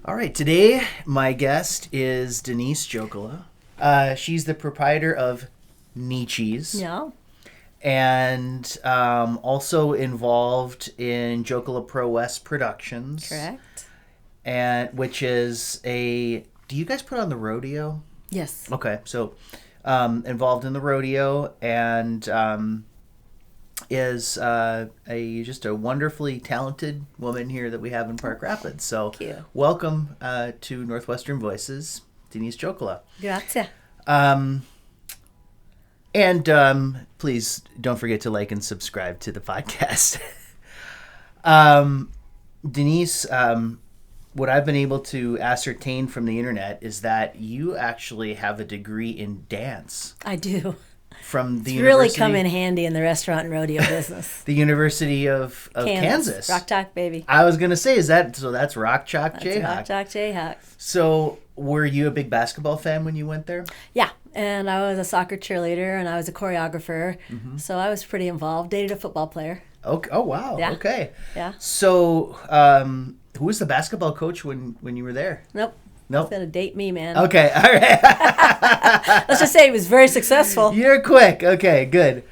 All right, today my guest is Denese Jokela. She's the proprietor of Necce's. Yeah. And also involved in Jokela Pro West Productions. Correct. And which is a... Do you guys put on the rodeo? Yes. Okay, so involved in the rodeo and is just a wonderfully talented woman here that we have in Park Rapids. So Thank you. welcome to Northwestern Voices, Denese Jokela. Grazie. And please don't forget to like and subscribe to the podcast. Denese, what I've been able to ascertain from the internet is that you actually have a degree in dance I do. from the It's really university, come in handy in the restaurant and rodeo business. the University of Kansas. Rock Chalk, baby. I was gonna say, that's Rock Chalk That's Jayhawk. Rock Chalk Jayhawk. So, were you a big basketball fan when you went there? Yeah. And I was a soccer cheerleader and I was a choreographer. Mm-hmm. So I was pretty involved. Dated a football player. Okay. Oh wow. Yeah. Okay. Yeah. So, who was the basketball coach when you were there? Nope. Nope. It's going to date me, man. Okay. All right. Let's just say he was very successful. You're quick. Okay. Good.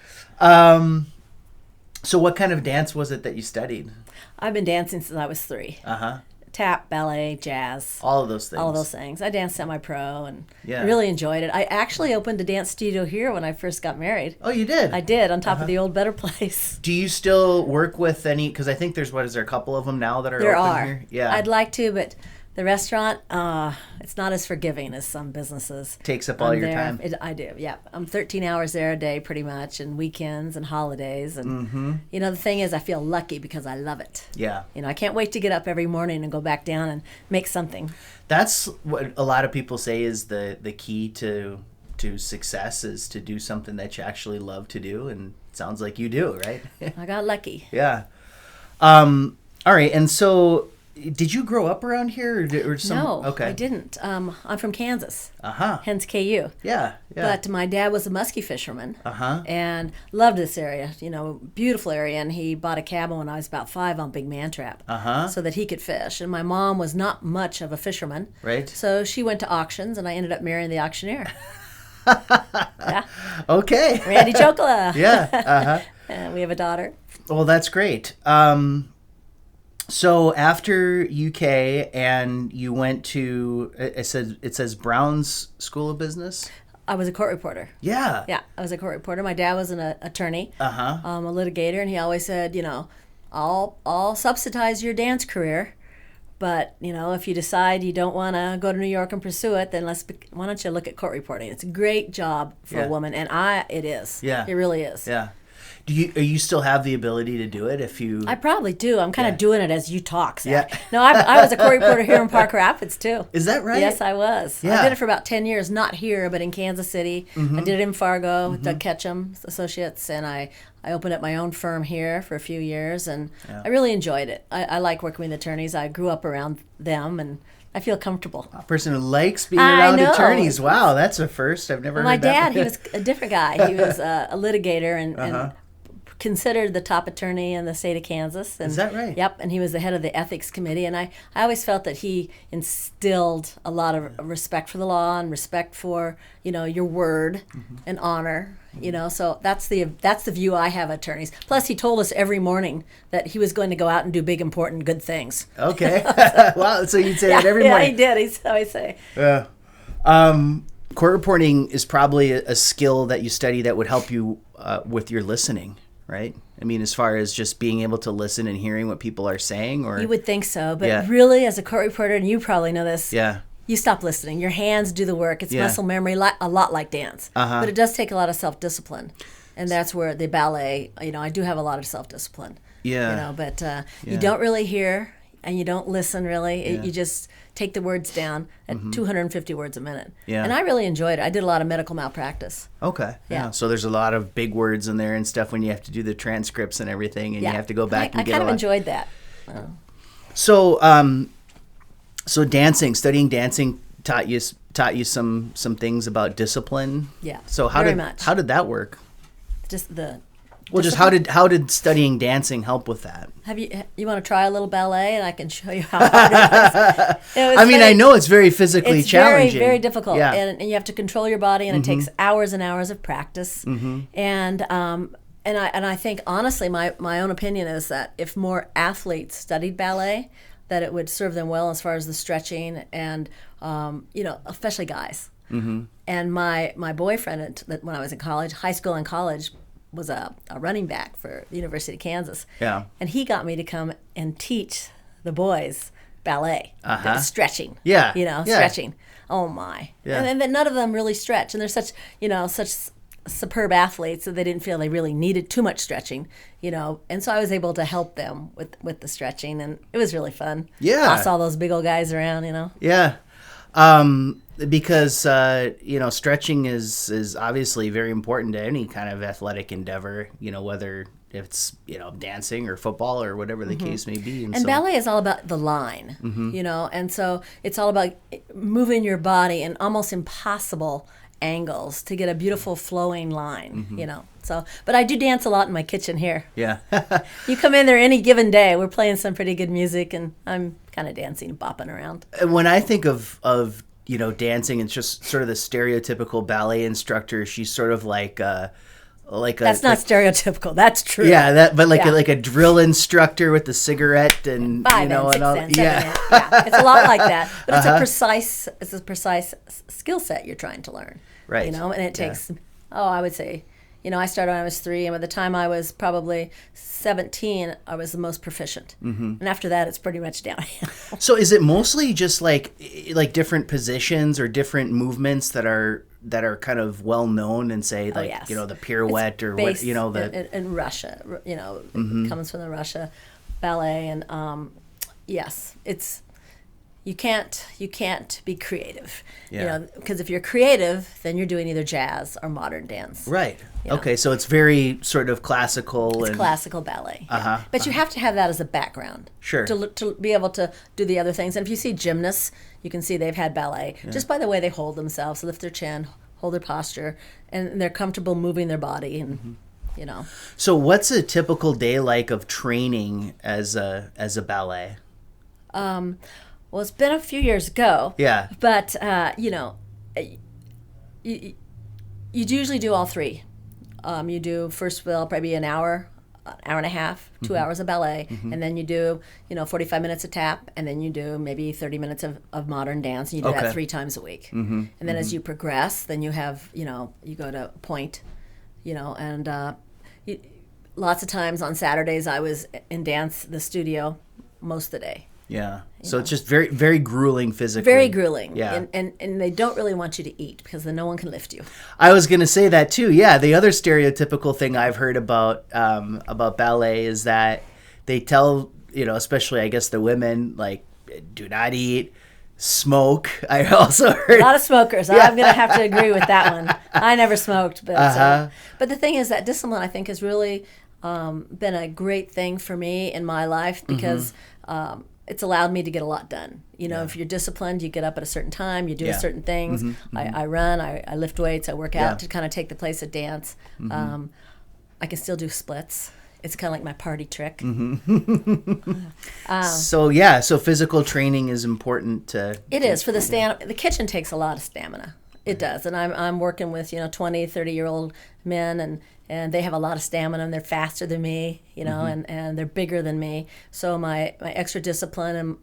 So, what kind of dance was it that you studied? I've been dancing since I was 3. Uh-huh. Tap, ballet, jazz. All of those things. All of those things. I danced semi-pro and Yeah. I really enjoyed it. I actually opened a dance studio here when I first got married. Oh, you did? I did, on top of the old Better Place. Do you still work with any? Because I think there's a couple of them now that are There open are. here? Yeah. I'd like to, but the restaurant, it's not as forgiving as some businesses. Takes up all I'm your there. time. I do, yeah. I'm 13 hours there a day pretty much, and weekends and holidays. And, Mm-hmm. the thing is, I feel lucky because I love it. Yeah. I can't wait to get up every morning and go back down and make something. That's what a lot of people say is the key to success is to do something that you actually love to do, and it sounds like you do, right? I got lucky. Yeah. All right, and so did you grow up around here or some? No, Okay. I didn't. I'm from Kansas, Uh-huh. hence KU. Yeah. Yeah. But my dad was a muskie fisherman. Uh-huh. And loved this area, beautiful area. And he bought a cabin when I was about 5 on Big Man Trap, Uh-huh. so that he could fish. And my mom was not much of a fisherman, Right. so she went to auctions, and I ended up marrying the auctioneer. Yeah, Okay. Randy Jokela. Yeah. Uh-huh. And we have a daughter. Well, that's great. So after UK and you went to it says Brown's School of Business? I was a court reporter. Yeah. Yeah, I was a court reporter. My dad was an attorney, Uh-huh. a litigator, and he always said, I'll subsidize your dance career, but if you decide you don't want to go to New York and pursue it, then why don't you look at court reporting? It's a great job for Yeah. a woman, and it is. Yeah. It really is. Yeah. Do you still have the ability to do it if you I probably do. I'm kind of doing it as you talk, Zach. Yeah. No, I was a court reporter here in Park Rapids, too. Is that right? Yes, I was. Yeah. I did it for about 10 years, not here, but in Kansas City. I did it in Fargo with Doug Ketchum Associates, and I opened up my own firm here for a few years, and I really enjoyed it. I like working with attorneys. I grew up around them, and I feel comfortable. A person who likes being I around know. attorneys. Wow, that's a first. I've never My heard that. dad, he was a different guy. He was a litigator and considered the top attorney in the state of Kansas. And, Is that right? Yep, and he was the head of the ethics committee. And I always felt that he instilled a lot of respect for the law and respect for, your word and honor. So that's the view I have of attorneys. Plus, he told us every morning that he was going to go out and do big, important, good things. Okay. Wow, so you'd say that every Yeah, morning. he did. He's always say. Yeah. Court reporting is probably a skill that you study that would help you with your listening, right? I mean, as far as just being able to listen and hearing what people are saying, or You would think so, but Yeah. really, as a court reporter, and you probably know this, yeah, you stop listening. Your hands do the work. It's Yeah. muscle memory, a lot like dance. Uh-huh. But it does take a lot of self-discipline. And that's where the ballet, I do have a lot of self-discipline. yeah, But Yeah. you don't really hear and you don't listen really. Yeah. You just take the words down at 250 words a minute. Yeah. And I really enjoyed it. I did a lot of medical malpractice. Okay. Yeah. So there's a lot of big words in there and stuff when you have to do the transcripts and everything, and you have to go back and I get kind a of lot. enjoyed that. So, so studying dancing taught you some things about discipline. Yeah, So how very did much. how did that work? Just the Well, just how did studying dancing help with that? You want to try a little ballet, and I can show you how hard it is. I mean, I know it's very physically challenging. It's very, very difficult, yeah. and you have to control your body, and it takes hours and hours of practice. And I think honestly, my own opinion is that if more athletes studied ballet, that it would serve them well as far as the stretching and especially guys. And my boyfriend, when I was in college, high school and college, was a running back for the University of Kansas. Yeah. And he got me to come and teach the boys ballet, stretching. Yeah. Stretching. Oh my. Yeah. And then none of them really stretch, and they're such superb athletes that they didn't feel they really needed too much stretching, and so I was able to help them with the stretching, and it was really fun. Yeah. Toss all those big old guys around, Yeah. Because stretching is obviously very important to any kind of athletic endeavor, whether it's dancing or football or whatever the case may be. And ballet is all about the line, and so it's all about moving your body in almost impossible angles to get a beautiful flowing line, So, but I do dance a lot in my kitchen here. Yeah. You come in there any given day, we're playing some pretty good music, and I'm kind of dancing, bopping around. When I think of dancing, it's just sort of the stereotypical ballet instructor. She's sort of like a that's not stereotypical. That's true. Yeah, like a drill instructor with the cigarette and 5 and 6 and all. and 7 and, it's a lot like that. But it's a precise skill set you're trying to learn. Right. And it takes I would say, I started when I was 3, and by the time I was probably 17, I was the most proficient. And after that, it's pretty much downhill. So is it mostly just like different positions or different movements that are kind of well known and say yes. The pirouette it's or based what in Russia, it comes from the Russia ballet, and yes, it's you can't be creative, because if you're creative, then you're doing either jazz or modern dance. Right. Okay, so it's very sort of classical. It's classical ballet. But you have to have that as a background. Sure. To be able to do the other things. And if you see gymnasts, you can see they've had ballet just by the way they hold themselves, lift their chin, hold their posture, and they're comfortable moving their body, and So what's a typical day like of training as a ballet? Well, it's been a few years ago. Yeah. But you usually do all 3. You do first probably an hour and a half, 2 hours of ballet, and then you do 45 minutes of tap, and then you do maybe 30 minutes of modern dance, and you do that 3 times a week. And then as you progress, then you have you go to point, and lots of times on Saturdays I was in the studio most of the day. Yeah. So it's just very, very grueling physically. Very grueling. Yeah. And they don't really want you to eat because then no one can lift you. I was going to say that too. Yeah. The other stereotypical thing I've heard about ballet is that they tell, especially I guess the women, like, do not eat, smoke. I also heard. A lot of smokers. I'm going to have to agree with that one. I never smoked. But the thing is that discipline, I think, has really been a great thing for me in my life because it's allowed me to get a lot done. If you're disciplined, you get up at a certain time, you do certain things. I run, I lift weights, I work out to kind of take the place of dance. I can still do splits. It's kind of like my party trick. So physical training is important to... It is. For the kitchen takes a lot of stamina. It does. And I'm working with, 20, 30-year-old men, and they have a lot of stamina, and they're faster than me, and they're bigger than me. So my extra discipline and,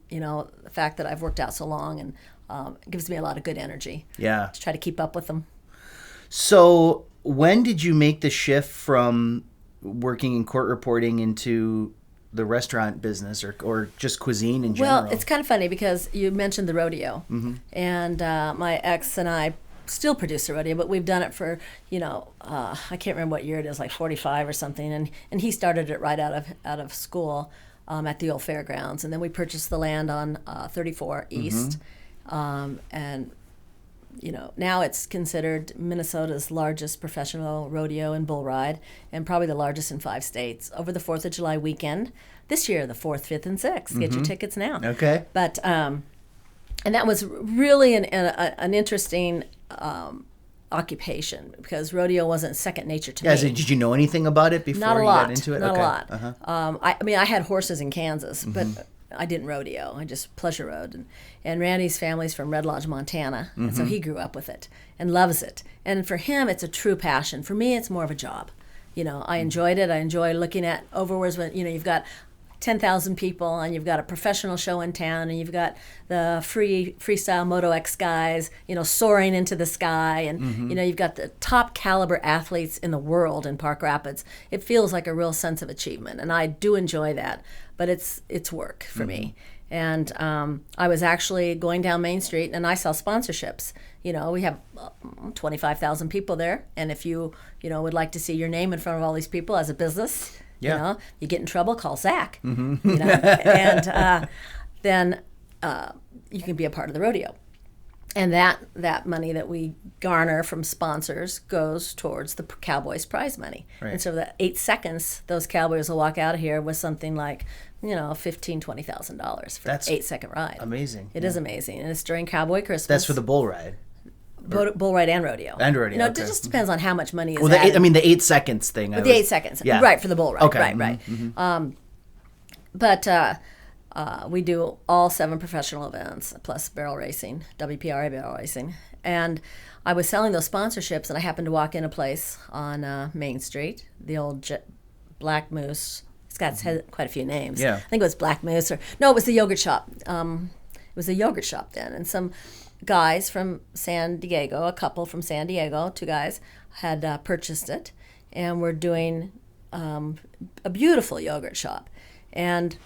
the fact that I've worked out so long and gives me a lot of good energy. Yeah. To try to keep up with them. So when did you make the shift from working in court reporting into the restaurant business or just cuisine in general? Well, it's kind of funny because you mentioned the rodeo, and my ex and I still produce the rodeo, but we've done it for, I can't remember what year it is, like 45 or something, and he started it right out of school at the old fairgrounds, and then we purchased the land on 34 East, and now it's considered Minnesota's largest professional rodeo and bull ride, and probably the largest in 5 states. Over the 4th of July weekend, this year, the 4th, 5th, and 6th. Get your tickets now. Okay. But, and that was really an interesting occupation because rodeo wasn't second nature to Yeah, me. so did you know anything about it before Not a you lot. got into it? Not Okay. a lot. Uh-huh. I mean, I had horses in Kansas, but I didn't rodeo. I just pleasure rode. And Randy's family's from Red Lodge, Montana, and so he grew up with it and loves it. And for him, it's a true passion. For me, it's more of a job. You know, I enjoyed it. I enjoy looking at overwards when, you know, you've got 10,000 people and you've got a professional show in town and you've got the freestyle Moto X guys, you know, soaring into the sky and, you know, you've got the top caliber athletes in the world in Park Rapids. It feels like a real sense of achievement and I do enjoy that, but it's work for me. And I was actually going down Main Street and I saw sponsorships. You know, we have 25,000 people there. And if you know, would like to see your name in front of all these people as a business, you know, you get in trouble, call Zach. You know, and then you can be a part of the rodeo. And that money that we garner from sponsors goes towards the Cowboys prize money. Right. And so the 8 seconds those Cowboys will walk out of here with something like, you know, $15,000-$20,000 for an 8-second ride. Amazing. It is amazing. And it's during Cowboy Christmas. That's for the bull ride. Bull ride and rodeo. And rodeo, You know, okay. it just depends on how much money is Well, added. the 8 seconds thing. The 8 seconds. Yeah. Right, for the bull ride. Okay. Right. But we do all 7 professional events, plus barrel racing, WPRA barrel racing. And I was selling those sponsorships, and I happened to walk in a place on Main Street, the old Black Moose. It's got quite a few names. Yeah. I think it was Black Moose. No, it was the yogurt shop. It was a yogurt shop then. And some guys from San Diego, a couple from San Diego, 2 guys, had purchased it. And we're doing a beautiful yogurt shop. And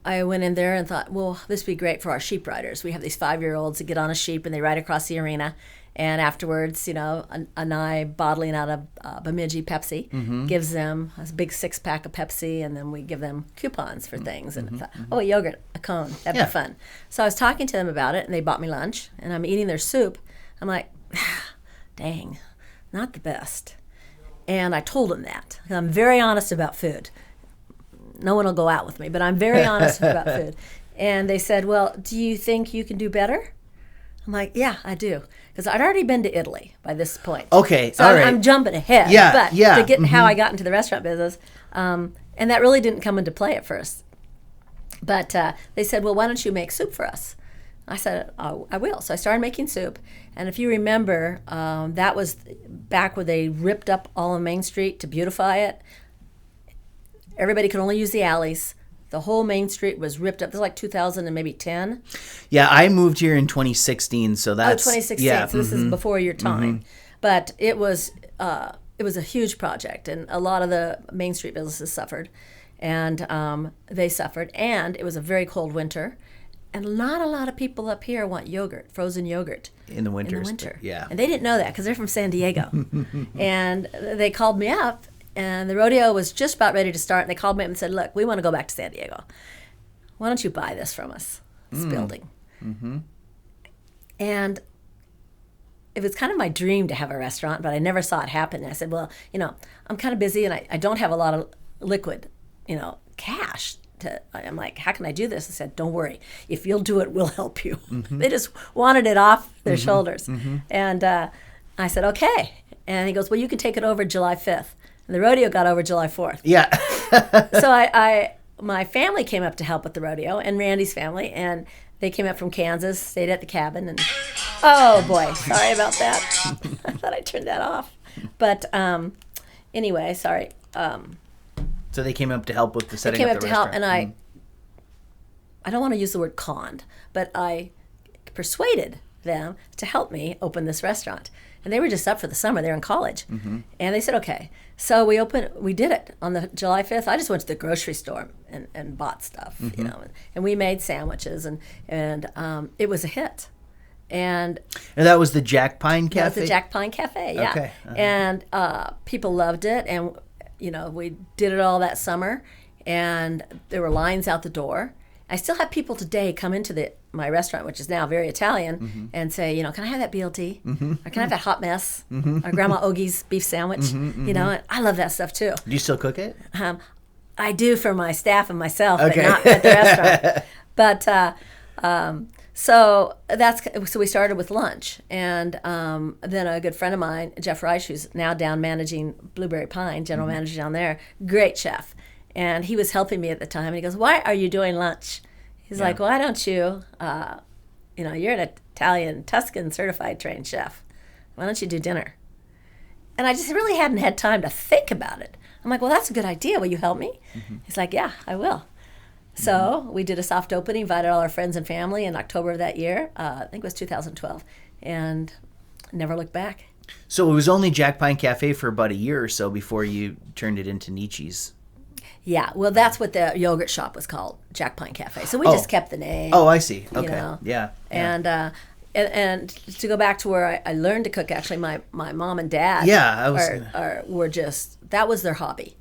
I went in there and thought, well, this would be great for our sheep riders. We have these 5-year-olds that get on a sheep and they ride across the arena. And afterwards, you know, Anai bottling out a Bemidji Pepsi gives them a big 6-pack of Pepsi, and then we give them coupons for things. And I thought, oh, a yogurt, a cone, that'd be fun. So I was talking to them about it, and they bought me lunch, and I'm eating their soup. I'm like, dang, not the best. And I told them that. I'm very honest about food. No one will go out with me, but I'm very honest about food. And they said, well, do you think you can do better? I'm like, yeah, I do. Because I'd already been to Italy by this point. Okay, so all right. I'm jumping ahead. Yeah, but yeah. to get how I got into the restaurant business, and that really didn't come into play at first. But they said, well, why don't you make soup for us? I said, oh, I will. So I started making soup. And if you remember, that was back where they ripped up all of Main Street to beautify it. Everybody could only use the alleys. The whole Main Street was ripped up. This was like 2000 and maybe 10. Yeah, I moved here in 2016, so that's 2016. Yeah, So this is before your time. But it was a huge project, and a lot of the Main Street businesses suffered, and they suffered. And it was a very cold winter, and not a lot of people up here want yogurt, frozen yogurt. in the winter. Yeah. And they didn't know that because they're from San Diego. And they called me up, and the rodeo was just about ready to start. And they called me up and said, look, we want to go back to San Diego. Why don't you buy this from us, this building? And it was kind of my dream to have a restaurant, but I never saw it happen. And I said, well, you know, I'm kind of busy, and I don't have a lot of liquid, you know, cash. I'm like, how can I do this? I said, don't worry. If you'll do it, we'll help you. They just wanted it off their shoulders. And I said, okay. And he goes, well, you can take it over July 5th. And the rodeo got over July 4th. Yeah. So my family came up to help with the rodeo, and Randy's family, and they came up from Kansas, stayed at the cabin, and oh boy, sorry about that. I thought I turned that off. But anyway, sorry. So they came up to help with the setting They came up up the to help, restaurant. and I don't want to use the word conned, but I persuaded them to help me open this restaurant. And they were just up for the summer. They were in college. And they said, okay. So we did it on the July 5th. I just went to the grocery store and bought stuff, you know, and we made sandwiches, and it was a hit. And that was the Jack Pine Cafe? That was the Jack Pine Cafe, yeah. Okay. And people loved it, and, you know, we did it all that summer, and there were lines out the door. I still have people today come into my restaurant, which is now very Italian, and say, you know, can I have that BLT? Or can I have that hot mess? Or Grandma Ogie's beef sandwich? You know, and I love that stuff too. Do you still cook it? I do for my staff and myself, Okay. but not at the restaurant. But So we started with lunch, and then a good friend of mine, Jeff Reich, who's now down managing Blueberry Pine, general manager down there, great chef, and he was helping me at the time. And he goes, "Why are you doing lunch?" He's like, "Why don't you? You're an Italian Tuscan certified trained chef. Why don't you do dinner?" And I just really hadn't had time to think about it. I'm like, "Well, that's a good idea. Will you help me?" He's like, "Yeah, I will." So we did a soft opening, invited all our friends and family in October of that year. I think it was 2012, and never looked back. So it was only Jack Pine Cafe for about a year or so before you turned it into Necce's. Yeah, well, that's what the yogurt shop was called, Jack Pine Cafe. So we just kept the name. Oh, I see. Okay. You know? Yeah. And to go back to where I learned to cook, actually, my mom and dad were just, that was their hobby.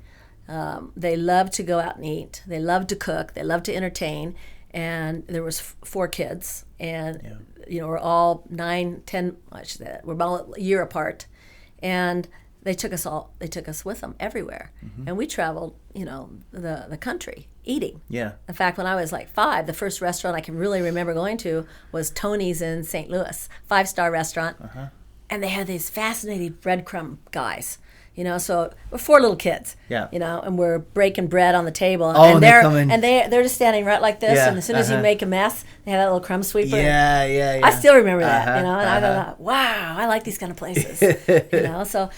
They loved to go out and eat. They loved to cook. They loved to entertain. And there was 4 kids, and we're all 9, 10. We're all a year apart, and they took us with them everywhere, and we traveled, the country eating. Yeah. In fact, when I was like 5, the first restaurant I can really remember going to was Tony's in St. Louis, 5-star restaurant, and they had these fascinating breadcrumb guys. So we're 4 little kids. Yeah. And we're breaking bread on the table. Oh, and they're just standing right like this. Yeah, And as soon as you make a mess, they have that little crumb sweeper. Yeah. I still remember that. And I thought, wow, I like these kind of places. So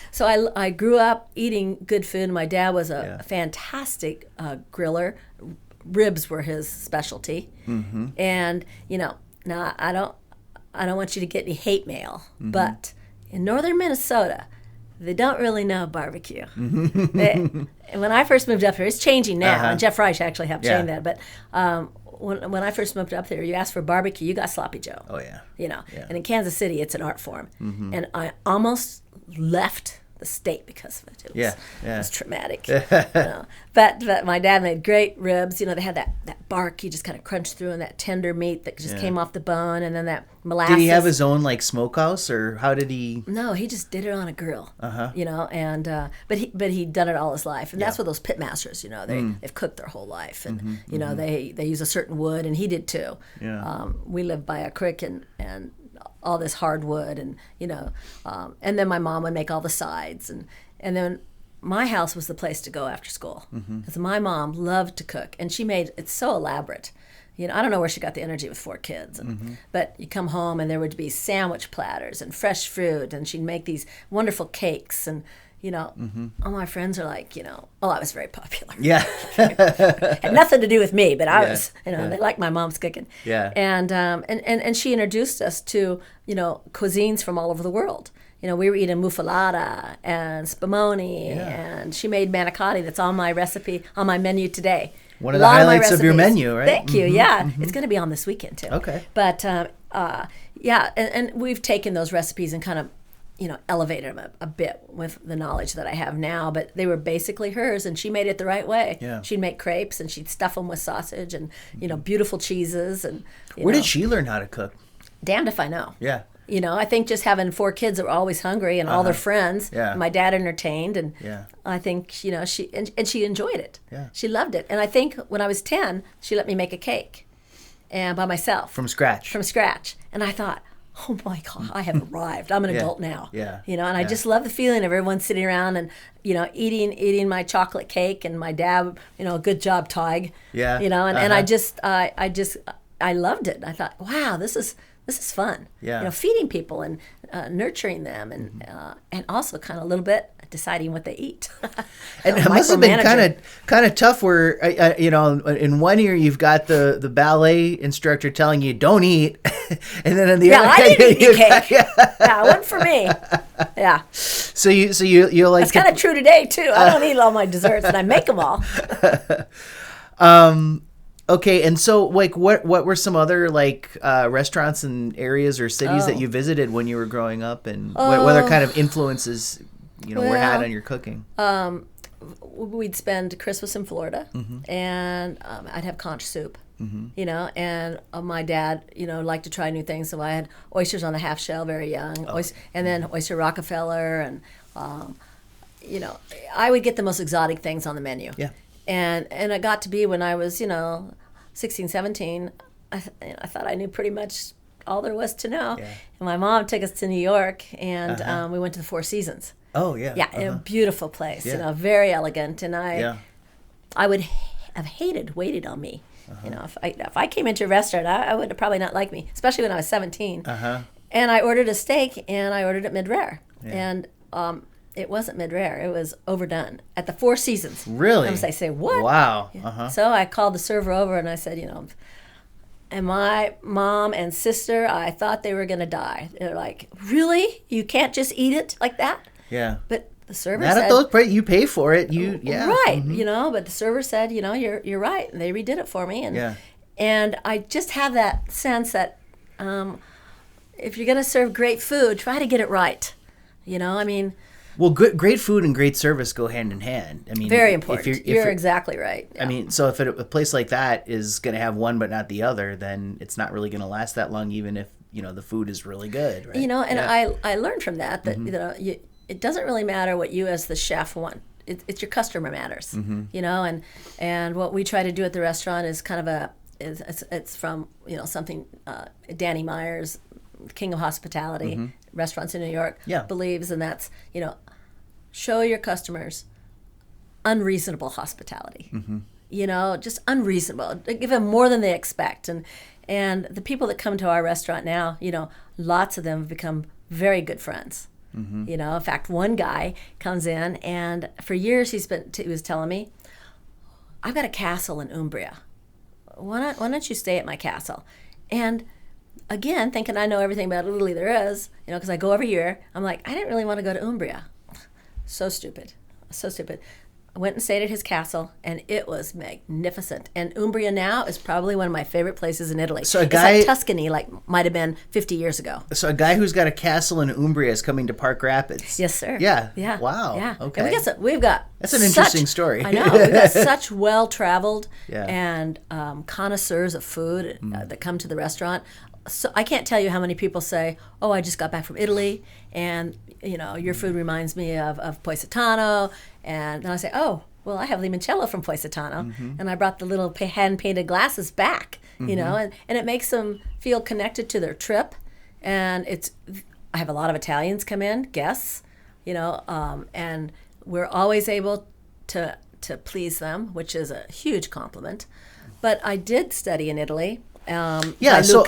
I grew up eating good food. My dad was a fantastic griller. Ribs were his specialty. And now I don't want you to get any hate mail, but in northern Minnesota, they don't really know barbecue. When I first moved up here, it's changing now, and Jeff Reich actually helped change that. But when I first moved up there, you asked for barbecue, you got sloppy Joe. Oh yeah. And in Kansas City, it's an art form. And I almost left the state because of it. It was traumatic. But my dad made great ribs. They had that bark you just kind of crunched through, and that tender meat that just came off the bone, and then that molasses. Did he have his own smokehouse, or how did he? No, he just did it on a grill. And but he'd done it all his life, and that's what those pit masters. They've cooked their whole life, and they use a certain wood, and he did too. We lived by a creek, and all this hardwood, and and then my mom would make all the sides, and then my house was the place to go after school, because my mom loved to cook, and she made it so elaborate. I don't know where she got the energy with 4 kids, but you come home and there would be sandwich platters and fresh fruit, and she'd make these wonderful cakes, and all my friends are like, I was very popular. Yeah. Had nothing to do with me, but I was, they liked my mom's cooking. Yeah. And she introduced us to, cuisines from all over the world. We were eating muffalata and spumoni, and she made manicotti that's on my recipe, on my menu today. One of the highlights of your menu, right? Thank you, It's going to be on this weekend, too. Okay. But, and we've taken those recipes and kind of, elevated them a bit with the knowledge that I have now, but they were basically hers, and she made it the right way. Yeah. She'd make crepes, and she'd stuff them with sausage and, beautiful cheeses. And where did she learn how to cook? Damned if I know. Yeah. I think just having 4 kids that were always hungry, and all their friends, my dad entertained, and I think, she enjoyed it. Yeah. She loved it. And I think when I was 10, she let me make a cake, and by myself. From scratch. And I thought, oh my God, I have arrived. I'm an adult now. Yeah. And I just love the feeling of everyone sitting around and, eating my chocolate cake, and my dad, good job, Tig. Yeah. And I loved it. I thought, wow, this is fun. Yeah. Feeding people and nurturing them, and also kind of a little bit deciding what they eat. And it must have been kind of tough where in one ear you've got the ballet instructor telling you don't eat, and then in the other, I didn't eat cake. It wasn't for me. Yeah. So you like that's kind of true today too. I don't eat all my desserts, and I make them all. Okay, and so what were some other restaurants and areas or cities that you visited when you were growing up, and what other kind of influences were had on your cooking? We'd spend Christmas in Florida, and I'd have conch soup, and my dad, liked to try new things, so I had oysters on the half shell very young, and then oyster Rockefeller, and I would get the most exotic things on the menu. Yeah. And it got to be when I was, 16, 17, I thought I knew pretty much all there was to know. Yeah. And my mom took us to New York, and we went to the Four Seasons. Oh, yeah. Yeah, a beautiful place, Yeah. very elegant. And Yeah. I would have waited on me. If I came into a restaurant, I would have probably not liked me, especially when I was 17. And I ordered a steak, and I ordered it mid-rare. Yeah. And it wasn't mid-rare. It was overdone at the Four Seasons. Really? And I say, what? Wow. Yeah. So I called the server over, and I said, and my mom and sister, I thought they were going to die. They're like, really? You can't just eat it like that? Yeah. But the server Not said, at those prices. You pay for it. Yeah. Right. But the server said, you're right. And they redid it for me. And I just have that sense that if you're going to serve great food, try to get it right. Well, great food and great service go hand in hand. Very important. You're exactly right. Yeah. So if a place like that is going to have one but not the other, then it's not really going to last that long, even if the food is really good. Right? I learned from that it doesn't really matter what you as the chef want. It's your customer matters. And what we try to do at the restaurant is kind of it's from something Danny Myers, King of Hospitality, restaurants in New York, believes, and that's show your customers unreasonable hospitality. Just unreasonable. Give them more than they expect. And the people that come to our restaurant now, lots of them have become very good friends. In fact, one guy comes in, and for years he was telling me, I've got a castle in Umbria. Why don't you stay at my castle? And again, thinking I know everything about Italy there is, because I go every year, I'm like, I didn't really want to go to Umbria. So stupid. I went and stayed at his castle, and it was magnificent. And Umbria now is probably one of my favorite places in Italy. So it's like Tuscany, might have been 50 years ago. So a guy who's got a castle in Umbria is coming to Park Rapids. Yes, sir. Yeah. Yeah. Wow. Yeah. Okay. And we've got that's an interesting story. I know. We've got such well-traveled and connoisseurs of food that come to the restaurant. So I can't tell you how many people say, "Oh, I just got back from Italy, and your food reminds me of Positano." And then I say, "Oh, well, I have limoncello from Positano, and I brought the little hand-painted glasses back." And it makes them feel connected to their trip. And I have a lot of Italians come in, guests, and we're always able to please them, which is a huge compliment. But I did study in Italy. So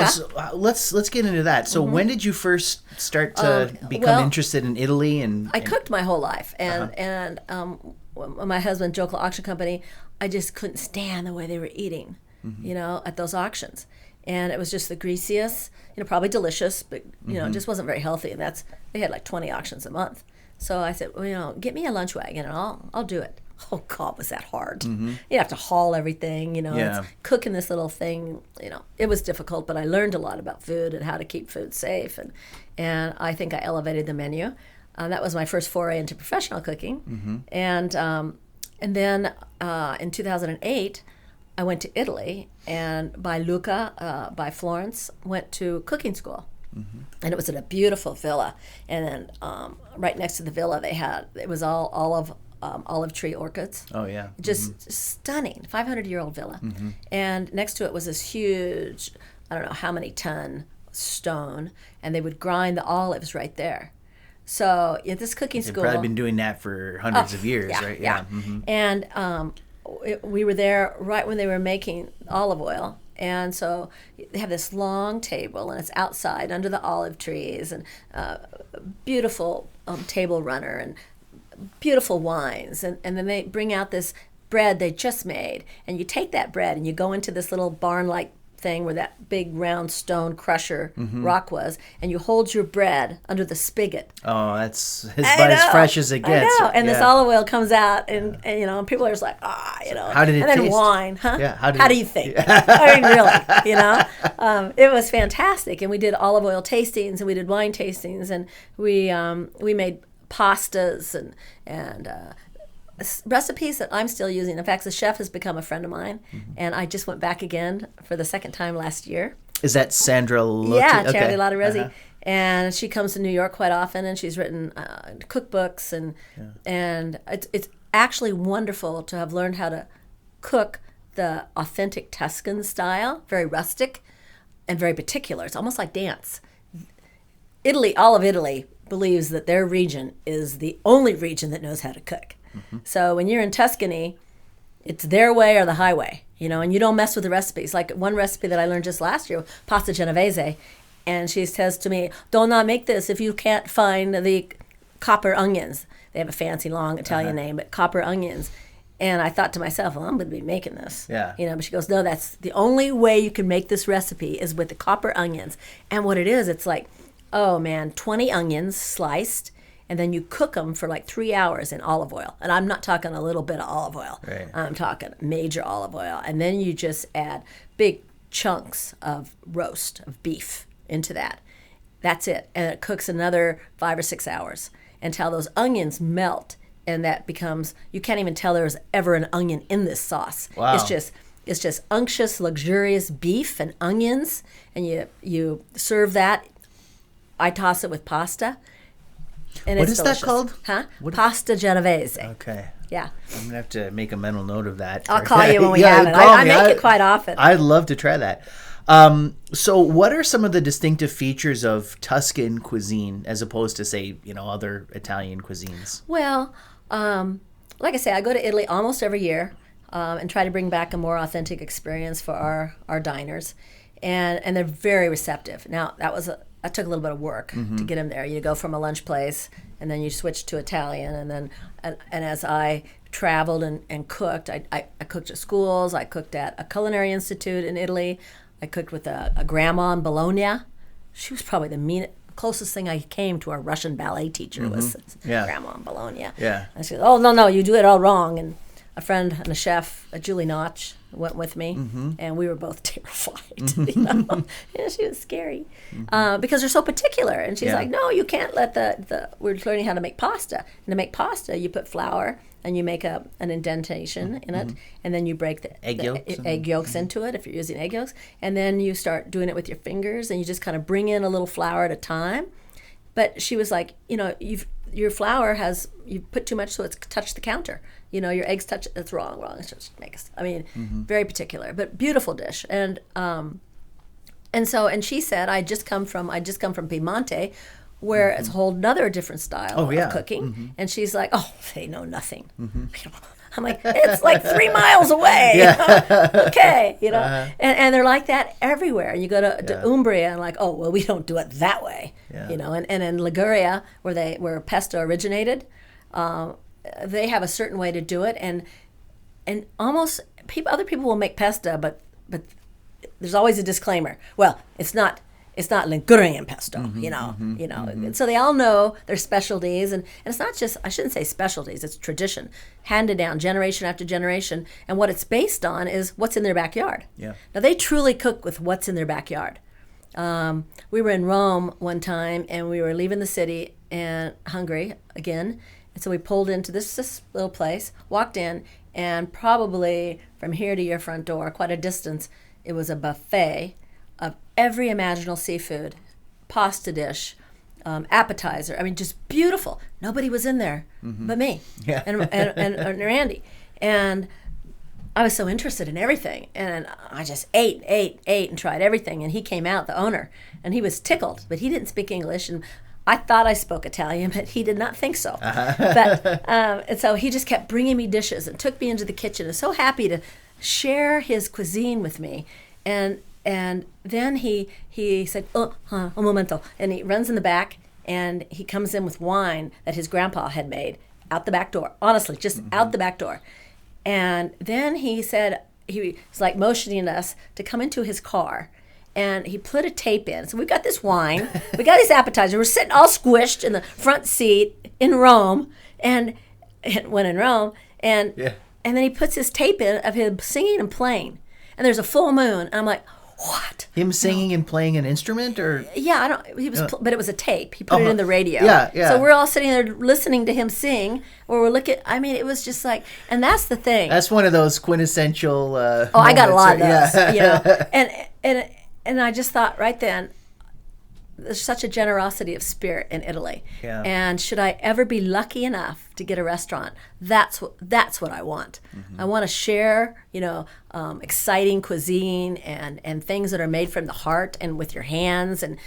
let's get into that. So when did you first start to become interested in Italy? I cooked my whole life, and my husband Jokela Auction Company, I just couldn't stand the way they were eating, at those auctions, and it was just the greasiest, probably delicious, but it just wasn't very healthy. And they had like 20 auctions a month. So I said, well, get me a lunch wagon and I'll do it. Oh God, was that hard? You have to haul everything, it's cooking this little thing, it was difficult, but I learned a lot about food and how to keep food safe, and I think I elevated the menu. That was my first foray into professional cooking, and then in 2008, I went to Italy, and by Lucca, by Florence, went to cooking school. And it was in a beautiful villa, and then right next to the villa it was all olive tree orchids. Oh yeah, just stunning 500-year-old villa. And next to it was this huge, I don't know how many ton stone, and they would grind the olives right there. So at this cooking school, they've probably been doing that for hundreds of years, right? Yeah. And we were there right when they were making olive oil. And so they have this long table, and it's outside under the olive trees, and beautiful table runner, and beautiful wines. And then they bring out this bread they just made, and you take that bread and you go into this little barn-like thing where that big round stone crusher rock was, and you hold your bread under the spigot. Oh, that's about as fresh as it gets. I know. And this olive oil comes out, and and people are just like, How did it taste? And then wine, huh? Yeah. How do you think? I mean, really, it was fantastic. And we did olive oil tastings, and we did wine tastings, and we made pastas and recipes that I'm still using. In fact, the chef has become a friend of mine, and I just went back again for the second time last year. Is that Sandra Lotti? Yeah, Charity Latarezzi. And she comes to New York quite often, and she's written cookbooks, and it's actually wonderful to have learned how to cook the authentic Tuscan style, very rustic and very particular. It's almost like dance. Italy, all of Italy, believes that their region is the only region that knows how to cook. So when you're in Tuscany, it's their way or the highway, and you don't mess with the recipes. Like one recipe that I learned just last year, pasta genovese, and she says to me, "Do not make this if you can't find the copper onions." They have a fancy long Italian name, but copper onions. And I thought to myself, well, I'm going to be making this. Yeah. But she goes, no, that's the only way you can make this recipe is with the copper onions. And what it is, it's like, 20 onions sliced, and then you cook them for like 3 hours in olive oil. And I'm not talking a little bit of olive oil. Right. I'm talking major olive oil. And then you just add big chunks of roast of beef into that. That's it. And it cooks another 5 or 6 hours until those onions melt. And that becomes, you can't even tell there was ever an onion in this sauce. Wow. It's just unctuous, luxurious beef and onions. And you serve that. I toss it with pasta. And What it's is delicious. that called? Huh? Pasta genovese. Okay. Yeah. I'm going to have to make a mental note of that. I'll call you when we have it. I make it quite often. I'd love to try that. So what are some of the distinctive features of Tuscan cuisine as opposed to, say, other Italian cuisines? Well, like I say, I go to Italy almost every year and try to bring back a more authentic experience for our diners. And they're very receptive. Now, that took a little bit of work to get them there. You go from a lunch place, and then you switch to Italian. And then and as I traveled and cooked, I cooked at schools. I cooked at a culinary institute in Italy. I cooked with a grandma in Bologna. She was probably the closest thing I came to a Russian ballet teacher was grandma in Bologna. Yeah. And she said, "Oh, no, you do it all wrong." And a friend and a chef, Julie Notch, went with me, and we were both terrified. And she was scary because they're so particular. And she's like, "No, you can't let we're learning how to make pasta. And to make pasta, you put flour and you make an indentation in it, and then you break the egg yolks into it if you're using egg yolks, and then you start doing it with your fingers, and you just kind of bring in a little flour at a time." But she was like, your flour you put too much so it's touched the counter. Your eggs touch it. That's wrong. It's just very particular, but beautiful dish. And she said, I just come from Piemonte, where it's a whole another different style of cooking. And she's like, "Oh, they know nothing." I'm like, "It's like 3 miles away." Okay, and they're like that everywhere. You go to Umbria and like, "Oh, well, we don't do it that way." And in Liguria, where pesto originated, they have a certain way to do it, and almost other people will make pesto, but there's always a disclaimer. Well, it's not Ligurian pesto, And so they all know their specialties, and it's not just, I shouldn't say specialties, it's tradition, handed down generation after generation, and what it's based on is what's in their backyard. Yeah. Now, they truly cook with what's in their backyard. We were in Rome one time, and we were leaving the city and hungry again, and so we pulled into this little place, walked in, and probably from here to your front door, quite a distance, it was a buffet of every imaginable seafood, pasta dish, appetizer. I mean, just beautiful. Nobody was in there but me and Randy. And I was so interested in everything. And I just ate and tried everything. And he came out, the owner, and he was tickled, but he didn't speak English. And I thought I spoke Italian, but he did not think so. And so he just kept bringing me dishes and took me into the kitchen. And so happy to share his cuisine with me. And then he said, un momento. And he runs in the back, and he comes in with wine that his grandpa had made out the back door. Honestly, just out the back door. And then he said, he was like motioning us to come into his car. And he put a tape in. So we've got this wine. We got this appetizer. We're sitting all squished in the front seat in Rome. And when in Rome. And then he puts his tape in of him singing and playing. And there's a full moon. And I'm like, what? Him singing and playing an instrument, or but it was a tape. He put it in the radio. Yeah. So we're all sitting there listening to him sing, or we're looking. I mean, it was just like, and that's the thing. That's one of those quintessential. I got a lot of those, And I just thought right then, there's such a generosity of spirit in Italy. Yeah. And should I ever be lucky enough to get a restaurant, that's what I want. I want to share, exciting cuisine and things that are made from the heart and with your hands. And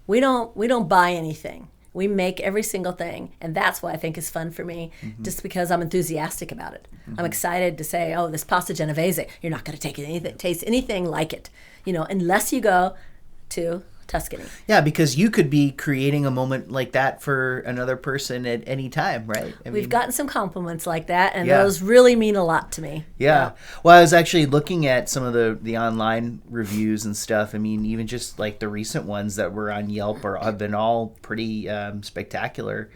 we don't buy anything. We make every single thing, and that's why I think is fun for me, just because I'm enthusiastic about it. I'm excited to say, oh, this pasta genovese, you're not going to taste anything like it, unless you go to Tuscany. Yeah, because you could be creating a moment like that for another person at any time, right? We've gotten some compliments like that, and those really mean a lot to me. Yeah. Well, I was actually looking at some of the online reviews and stuff. I mean, even just like the recent ones that were on Yelp have been all pretty spectacular.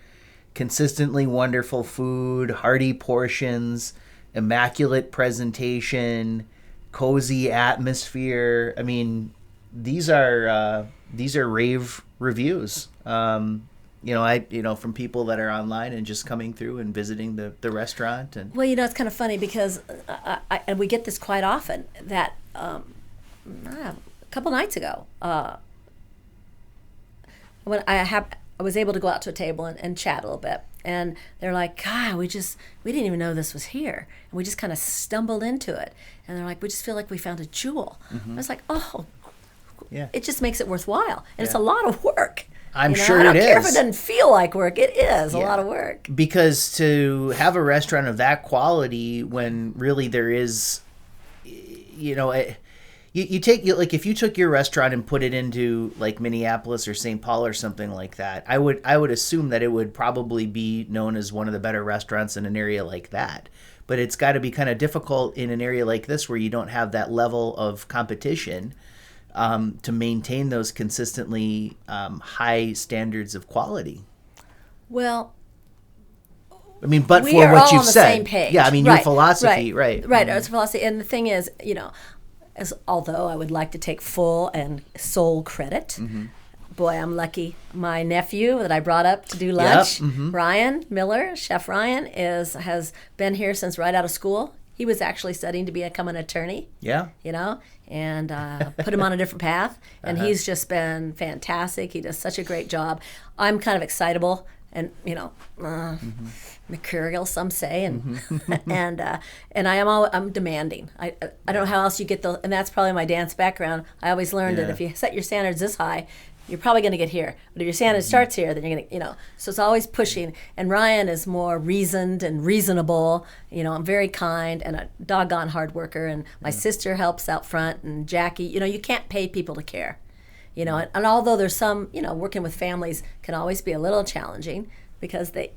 Consistently wonderful food, hearty portions, immaculate presentation, cozy atmosphere. I mean, these are rave reviews. From people that are online and just coming through and visiting the restaurant. And well, it's kind of funny because and we get this quite often that a couple nights ago when I was able to go out to a table and chat a little bit, and they're like, God, we didn't even know this was here, and we just kind of stumbled into it, and they're like, we just feel like we found a jewel. I was like, oh. Yeah. It just makes it worthwhile. And it's a lot of work. I'm sure it is. I don't care if is. it doesn't feel like work. It is a lot of work. Because to have a restaurant of that quality when really there is, you take, like if you took your restaurant and put it into like Minneapolis or St. Paul or something like that, I would assume that it would probably be known as one of the better restaurants in an area like that. But it's got to be kind of difficult in an area like this where you don't have that level of competition. To maintain those consistently high standards of quality. Well, I mean, but we for are what all you've on the said, same page. Yeah, I mean, your philosophy, right? It's philosophy, and the thing is, although I would like to take full and sole credit, boy, I'm lucky. My nephew that I brought up to do lunch, Ryan Miller, Chef Ryan, has been here since right out of school. He was actually studying to become an attorney. Yeah. And put him on a different path. And he's just been fantastic. He does such a great job. I'm kind of excitable and, mercurial, some say. And and I'm demanding. I don't know how else you get and that's probably my dance background. I always learned that if you set your standards this high, you're probably going to get here. But if your standard starts here, then you're going to, so it's always pushing. And Ryan is more reasoned and reasonable. I'm very kind and a doggone hard worker. And my sister helps out front, and Jackie. You can't pay people to care. And although there's some, working with families can always be a little challenging because they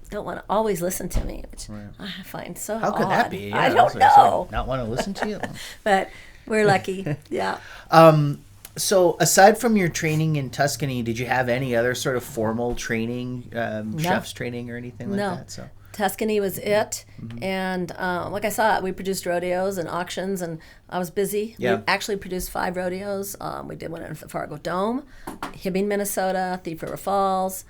don't want to always listen to me, which I find so How could that be? Yeah, I don't know. Not want to listen to you? But we're lucky. Yeah. So aside from your training in Tuscany, did you have any other sort of formal training, chef's training or anything like that? So Tuscany was it. And like I saw, we produced rodeos and auctions, and I was busy. Yeah. We actually produced 5 rodeos. We did one in the Fargo Dome, Hibbing, Minnesota, Thief River Falls,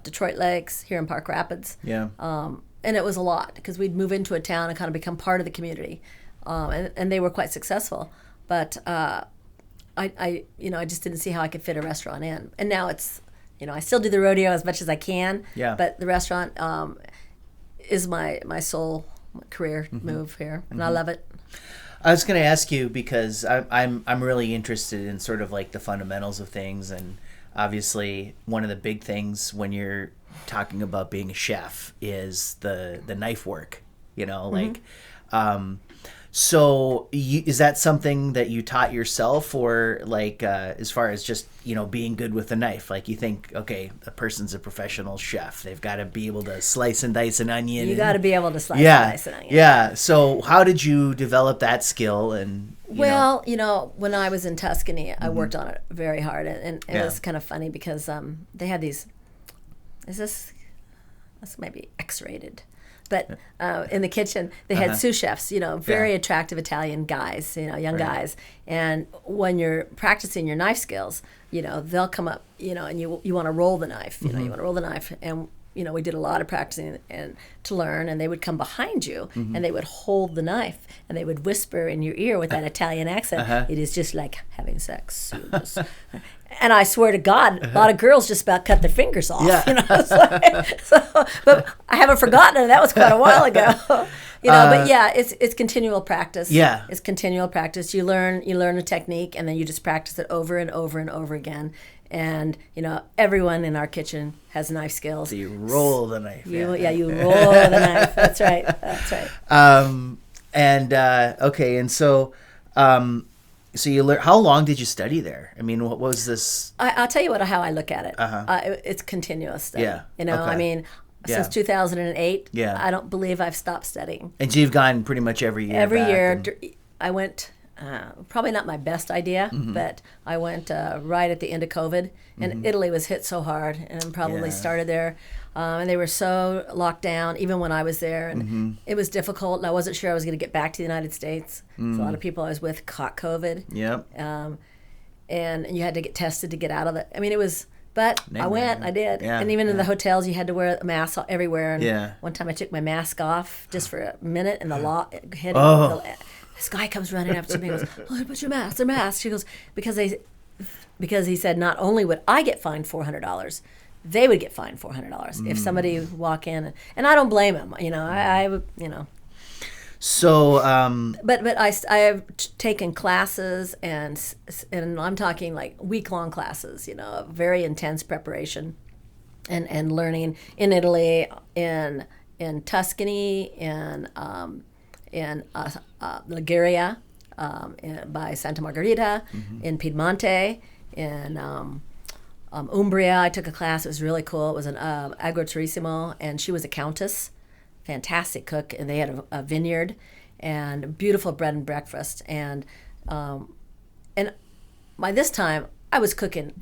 Detroit Lakes, here in Park Rapids. Yeah. And it was a lot because we'd move into a town and kind of become part of the community. And they were quite successful. But I just didn't see how I could fit a restaurant in. And now it's, I still do the rodeo as much as I can. Yeah. But the restaurant is my sole career move here, and I love it. I was going to ask you because I'm really interested in sort of like the fundamentals of things, and obviously one of the big things when you're talking about being a chef is the knife work. So is that something that you taught yourself, or like as far as just being good with a knife? Like you think, okay, a person's a professional chef, they've got to be able to slice and dice an onion. You got to be able to slice and dice an onion. Yeah. So how did you develop that skill? And when I was in Tuscany, I worked on it very hard, and it was kind of funny because they had these. This might be X-rated. But in the kitchen, they had sous chefs, very attractive Italian guys, young guys. And when you're practicing your knife skills, they'll come up, and you want to roll the knife, you want to roll the knife. And we did a lot of practicing and to learn, and they would come behind you and they would hold the knife and they would whisper in your ear with that Italian accent, "It is just like having sex." And I swear to God, a lot of girls just about cut their fingers off. But I haven't forgotten it. That was quite a while ago. But yeah, it's continual practice. Yeah, it's continual practice. You learn a technique, and then you just practice it over and over and over again. And everyone in our kitchen has knife skills. So you roll the knife. You roll the knife. That's right. Okay, and so. So you learn. How long did you study there? I mean, what was this? I'll tell you how I look at it. It's continuous study. Yeah. Okay. I mean, since 2008, I don't believe I've stopped studying. And you've gone pretty much every year. Every year, I went. Probably not my best idea, but I went right at the end of COVID, and Italy was hit so hard, and probably started there. And they were so locked down, even when I was there, and it was difficult. And I wasn't sure I was going to get back to the United States. So a lot of people I was with caught COVID. Yep. And you had to get tested to get out of it. I mean, it was. But I went, I did. Yeah, and even in the hotels, you had to wear a mask everywhere. And yeah. One time I took my mask off just for a minute, and the law hit this guy comes running up to me and goes, "Oh, what's your mask? Their mask." She goes, because he said not only would I get fined $400, they would get fined $400 if somebody walk in, and I don't blame him. I. So, but I've taken classes, and I'm talking like week-long classes, very intense preparation, and learning in Italy, in Tuscany, in Liguria, by Santa Margherita, in Piedmonte, in Umbria. I took a class. It was really cool. It was an agroturissimo, and she was a countess. Fantastic cook, and they had a vineyard and beautiful bread and breakfast, and by this time I was cooking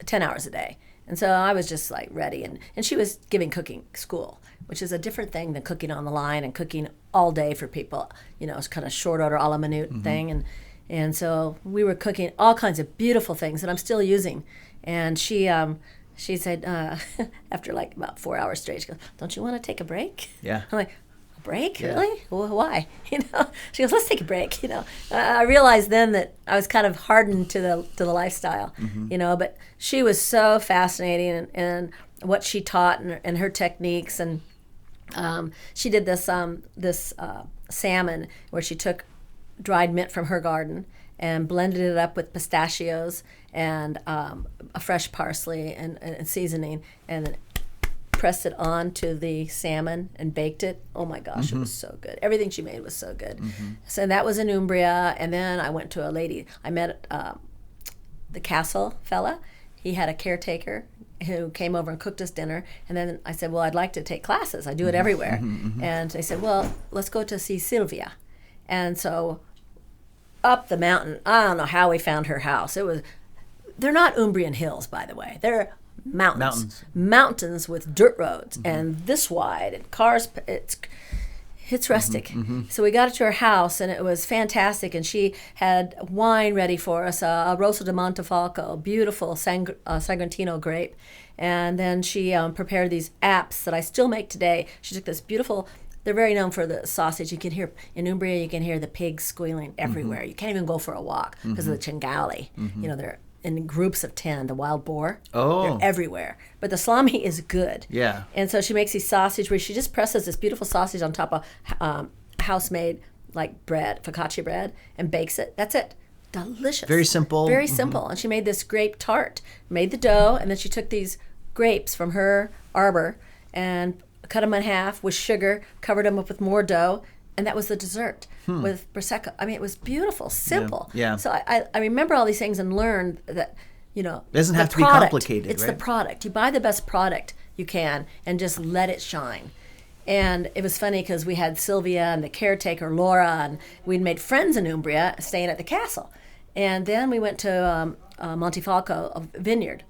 10 hours a day, and so I was just like ready, and she was giving cooking school, which is a different thing than cooking on the line and cooking all day for people. It's kind of short order a la minute thing, and so we were cooking all kinds of beautiful things that I'm still using, and she said, after like about 4 hours straight, she goes, "Don't you want to take a break?" Yeah. I'm like, "A break? Yeah. Really? Well, why?" She goes, "Let's take a break." I realized then that I was kind of hardened to the lifestyle. But she was so fascinating, and what she taught and her techniques, and she did this salmon where she took dried mint from her garden and blended it up with pistachios and a fresh parsley and seasoning, and then pressed it onto the salmon and baked it. Oh my gosh, it was so good. Everything she made was so good. So that was in Umbria, and then I went to a lady. I met the castle fella. He had a caretaker who came over and cooked us dinner, and then I said, "Well, I'd like to take classes. I do it everywhere." And they said, "Well, let's go to see Sylvia." And so up the mountain, I don't know how we found her house. They're not Umbrian hills, by the way. They're mountains with dirt roads, and this wide, and cars. It's rustic. So we got to her house, and it was fantastic. And she had wine ready for us, a Rosso di Montefalco, beautiful Sagrantino grape. And then she prepared these apps that I still make today. She took this beautiful. They're very known for the sausage. You can hear in Umbria. You can hear the pigs squealing everywhere. You can't even go for a walk because of the cinghiali. They're in groups of 10. The wild boar. Oh, they're everywhere. But the salami is good. Yeah. And so she makes these sausage where she just presses this beautiful sausage on top of house-made like bread, focaccia bread, and bakes it. That's it. Delicious. Very simple. Very simple. And she made this grape tart. Made the dough, and then she took these grapes from her arbor and cut them in half with sugar, covered them up with more dough, and that was the dessert with prosecco. I mean, it was beautiful, simple. Yeah. So I remember all these things and learned that, it doesn't have to be complicated, It's right? the product. You buy the best product you can and just let it shine. And it was funny because we had Sylvia and the caretaker, Laura, and we'd made friends in Umbria staying at the castle. And then we went to Montefalco, a vineyard.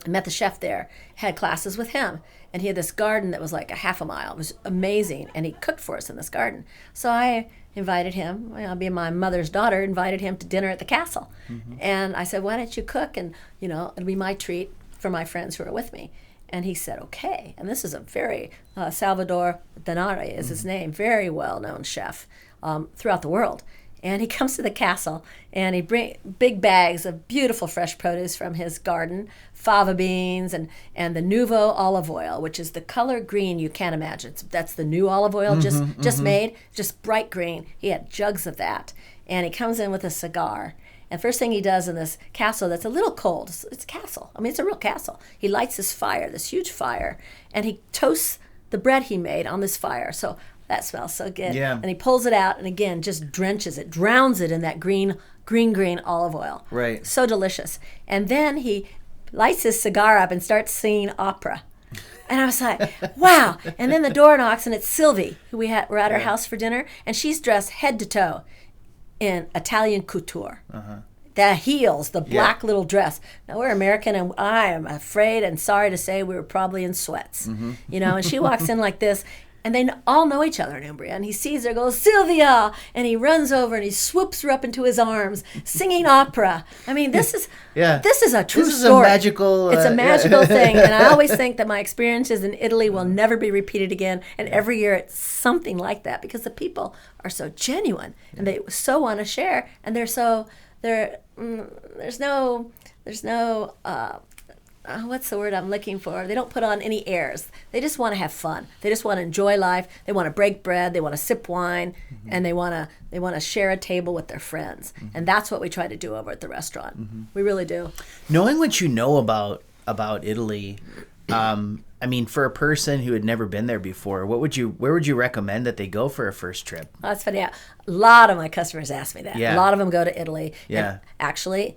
I met the chef there, had classes with him, and he had this garden that was like a half a mile. It was amazing, and he cooked for us in this garden. So I invited him, being my mother's daughter, invited him to dinner at the castle. And I said, "Why don't you cook? And, it'll be my treat for my friends who are with me." And he said, okay. And this is a very, Salvador Denare is his name, very well-known chef throughout the world. And he comes to the castle, and he brings big bags of beautiful fresh produce from his garden, fava beans, and the nouveau olive oil, which is the color green you can't imagine. That's the new olive oil just made, just bright green. He had jugs of that. And he comes in with a cigar. And first thing he does in this castle that's a little cold, it's a castle. I mean, it's a real castle. He lights this fire, this huge fire, and he toasts the bread he made on this fire. So that smells so good. Yeah. And he pulls it out and again just drenches it, drowns it in that green olive oil. Right. So delicious. And then he lights his cigar up and starts singing opera. And I was like, wow. And then the door knocks, and it's Sylvie, who we're at her house for dinner, and she's dressed head to toe in Italian couture. The heels, the black little dress. Now, we're American, and I am afraid and sorry to say we were probably in sweats. And she walks in like this, and they all know each other in Umbria. And he sees her, goes, Sylvia! And he runs over and he swoops her up into his arms, singing opera. I mean, this is a true story. This is a magical... it's a magical thing. And I always think that my experiences in Italy will never be repeated again. And every year it's something like that, because the people are so genuine and they so want to share. And there's no what's the word I'm looking for? They don't put on any airs. They just want to have fun. They just want to enjoy life. They want to break bread. They want to sip wine, and they want to share a table with their friends. And that's what we try to do over at the restaurant. We really do. Knowing what you know about Italy, I mean, for a person who had never been there before, where would you recommend that they go for a first trip? Oh, that's funny. Yeah. A lot of my customers ask me that. Yeah. A lot of them go to Italy. Yeah. And actually,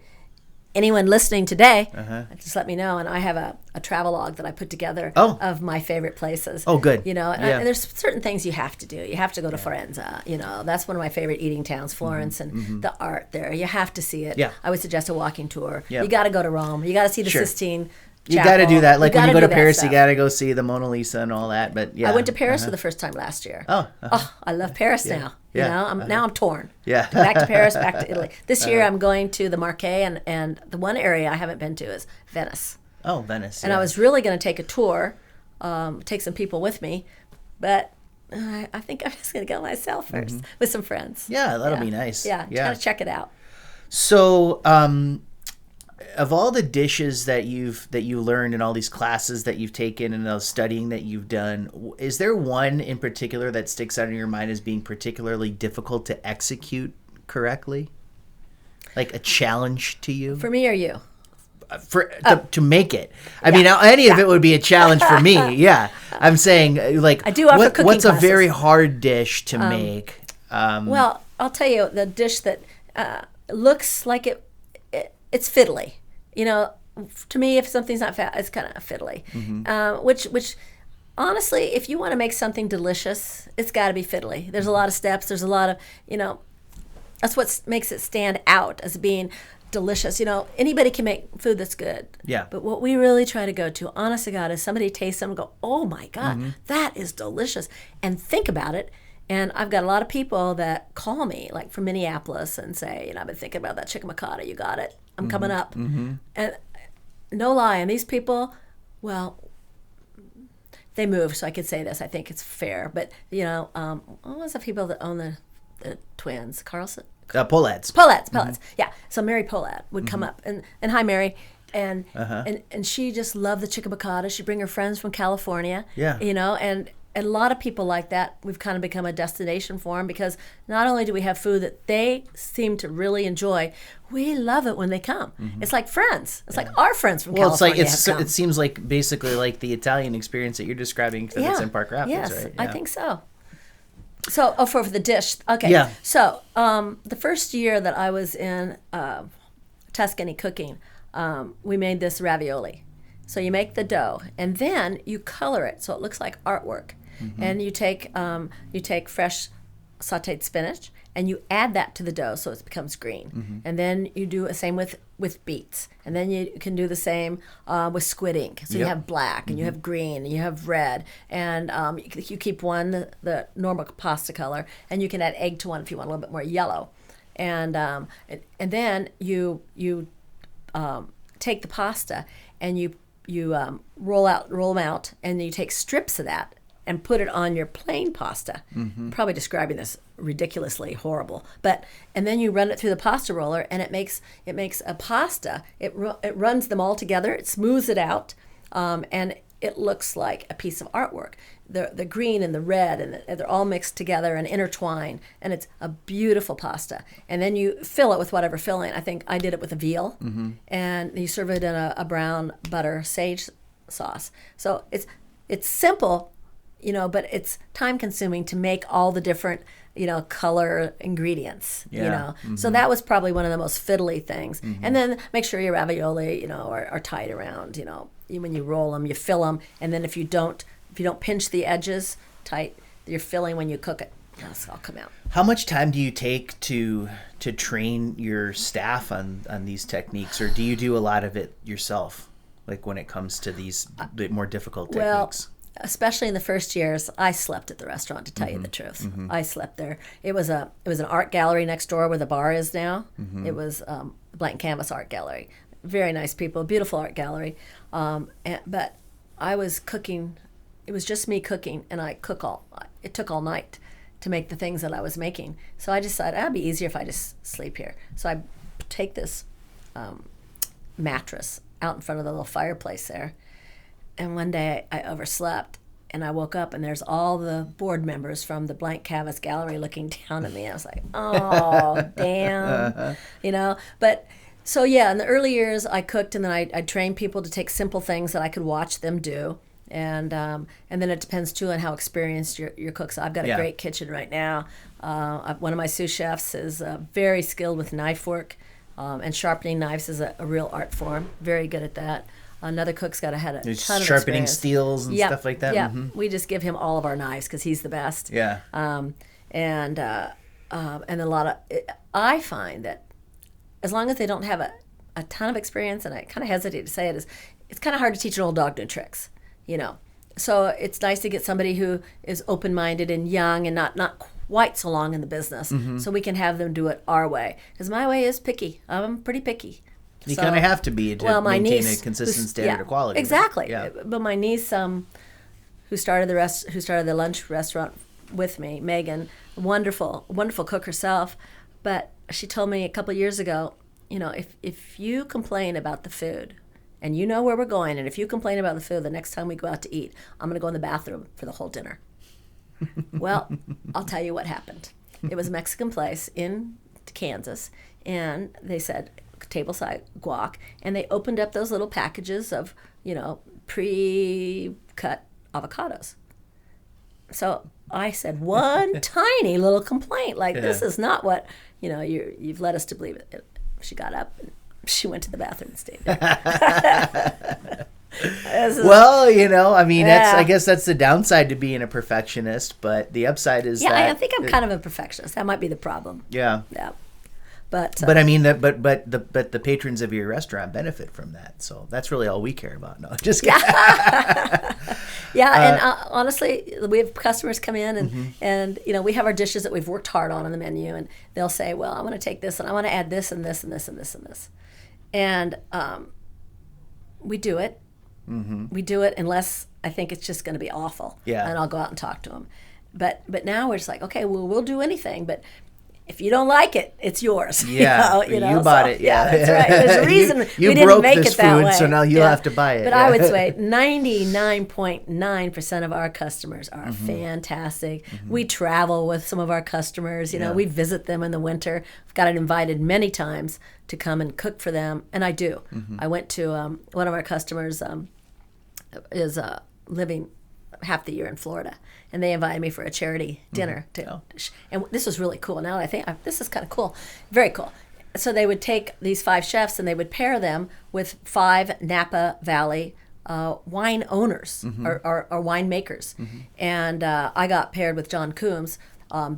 anyone listening today, just let me know. And I have a travelogue that I put together of my favorite places. Oh, good. And there's certain things you have to do. You have to go to Forenza. That's one of my favorite eating towns, Florence, and the art there. You have to see it. Yeah. I would suggest a walking tour. Yeah. You got to go to Rome. You got to see the Sistine You Chapel. got to do that. Like when you go to Paris, stuff. you got to go see the Mona Lisa and all that. But yeah, I went to Paris for the first time last year. Oh, I love Paris now. Yeah. Now I'm torn. Yeah. Back to Paris, back to Italy. This year I'm going to the Marche, and the one area I haven't been to is Venice. Oh, Venice. And I was really going to take a tour, take some people with me, but I think I'm just going to go myself first with some friends. Yeah, that'll be nice. Yeah, try to check it out. So, of all the dishes that you learned in all these classes that you've taken and those studying that you've done, is there one in particular that sticks out in your mind as being particularly difficult to execute correctly? Like a challenge to you? For me or you? To make it. I mean, any of it would be a challenge for me. Yeah. I'm saying, like, I do offer cooking what's classes. A very hard dish to make? Well, I'll tell you, the dish that looks like it's fiddly. To me, if something's not fat, it's kind of fiddly. Which honestly, if you want to make something delicious, it's got to be fiddly. There's a lot of steps. There's a lot of, that's what makes it stand out as being delicious. Anybody can make food that's good. Yeah. But what we really try to go to, honest to God, is somebody tastes them and go, oh my God, that is delicious. And think about it. And I've got a lot of people that call me, like from Minneapolis, and say, I've been thinking about that chicken piccata. You got it. I'm coming up. And no lie, and these people, well, they move, so I could say this. I think it's fair. But, what was the people that own the twins? Carlson? Pohlads. Pohlads. Yeah. So Mary Pohlad would come up. And hi, Mary. And she just loved the chicken piccata. She'd bring her friends from California. Yeah. And a lot of people like that, we've kind of become a destination for them, because not only do we have food that they seem to really enjoy, we love it when they come. It's like friends. It's like our friends from California have come. It seems like basically like the Italian experience that you're describing because it's in Park Rapids, yes, right? I think so. So, for the dish. Okay. Yeah. So, the first year that I was in Tuscany cooking, we made this ravioli. So you make the dough, and then you color it so it looks like artwork. And you take fresh sautéed spinach, and you add that to the dough so it becomes green. And then you do the same with beets. And then you can do the same with squid ink. So you have black, and you have green, and you have red. And you keep one, the normal pasta color, and you can add egg to one if you want a little bit more yellow. And then you take the pasta, and you roll them out, and then you take strips of that and put it on your plain pasta. I'm probably describing this ridiculously horrible, and then you run it through the pasta roller, and it makes a pasta. It runs them all together. It smooths it out, and it looks like a piece of artwork. The green and the red, and they're all mixed together and intertwined, and it's a beautiful pasta. And then you fill it with whatever filling. I think I did it with a veal, and you serve it in a brown butter sage sauce. So it's simple, but it's time consuming to make all the different, color ingredients, So that was probably one of the most fiddly things. And then make sure your ravioli, are tight around, when you roll them, you fill them. And then if you don't pinch the edges tight, you're filling when you cook it. Yes, I'll come out. How much time do you take to train your staff on these techniques, or do you do a lot of it yourself, like when it comes to these more difficult techniques? Especially in the first years, I slept at the restaurant, to tell you the truth. I slept there. It was an art gallery next door where the bar is now. It was a blank canvas art gallery. Very nice people, beautiful art gallery. But I was cooking. It was just me cooking, and it took all night to make the things that I was making. So I decided it'd be easier if I just sleep here. So I take this mattress out in front of the little fireplace there. And one day I overslept, and I woke up, and there's all the board members from the blank canvas gallery looking down at me. I was like, oh, damn, But so yeah, in the early years I cooked, and then I'd train people to take simple things that I could watch them do. And then it depends too on how experienced your cooks are. I've got a great kitchen right now. One of my sous chefs is very skilled with knife work, and sharpening knives is a real art form. Very good at that. Another cook's had a ton of experience. Sharpening steels and stuff like that? Yeah, we just give him all of our knives because he's the best. Yeah. And a lot of... I find that as long as they don't have a ton of experience, and I kind of hesitate to say it, it's kind of hard to teach an old dog new tricks, So it's nice to get somebody who is open-minded and young and not quite so long in the business, so we can have them do it our way. Because my way is picky. I'm pretty picky. You kind of have to be to maintain a consistent standard of quality. Exactly. Yeah. But my niece, who started the lunch restaurant with me, Megan, wonderful cook herself, but she told me a couple of years ago, if you complain about the food, and you know where we're going, and if you complain about the food the next time we go out to eat, I'm going to go in the bathroom for the whole dinner. Well, I'll tell you what happened. It was a Mexican place in Kansas, and they said table-side guac, and they opened up those little packages of, pre-cut avocados. So I said one tiny little complaint, this is not what, you've led us to believe. She got up and she went to the bathroom and stayed there. Well, I guess that's the downside to being a perfectionist, but the upside is that... I think I'm kind of a perfectionist. That might be the problem. Yeah. Yeah. But I mean, the patrons of your restaurant benefit from that, so that's really all we care about. No, just kidding. And honestly, we have customers come in, and we have our dishes that we've worked hard on the menu, and they'll say, "Well, I want to take this, and I want to add this, and this, and this, and this, and this," and we do it. We do it unless I think it's just going to be awful, and I'll go out and talk to them. But now we're just like, okay, well, we'll do anything, but if you don't like it, it's yours. Yeah, you bought it. Yeah, that's right. There's a reason you we didn't broke make this it that food, way. so now you'll have to buy it. But I would say 99.9% of our customers are fantastic. We travel with some of our customers. We visit them in the winter. I've got invited many times to come and cook for them, and I do. I went to one of our customers is living half the year in Florida, and they invited me for a charity dinner and this was really cool. Now that I think this is kind of cool, very cool. So they would take these 5 chefs and they would pair them with 5 Napa Valley wine owners or wine makers, and I got paired with John Coombs,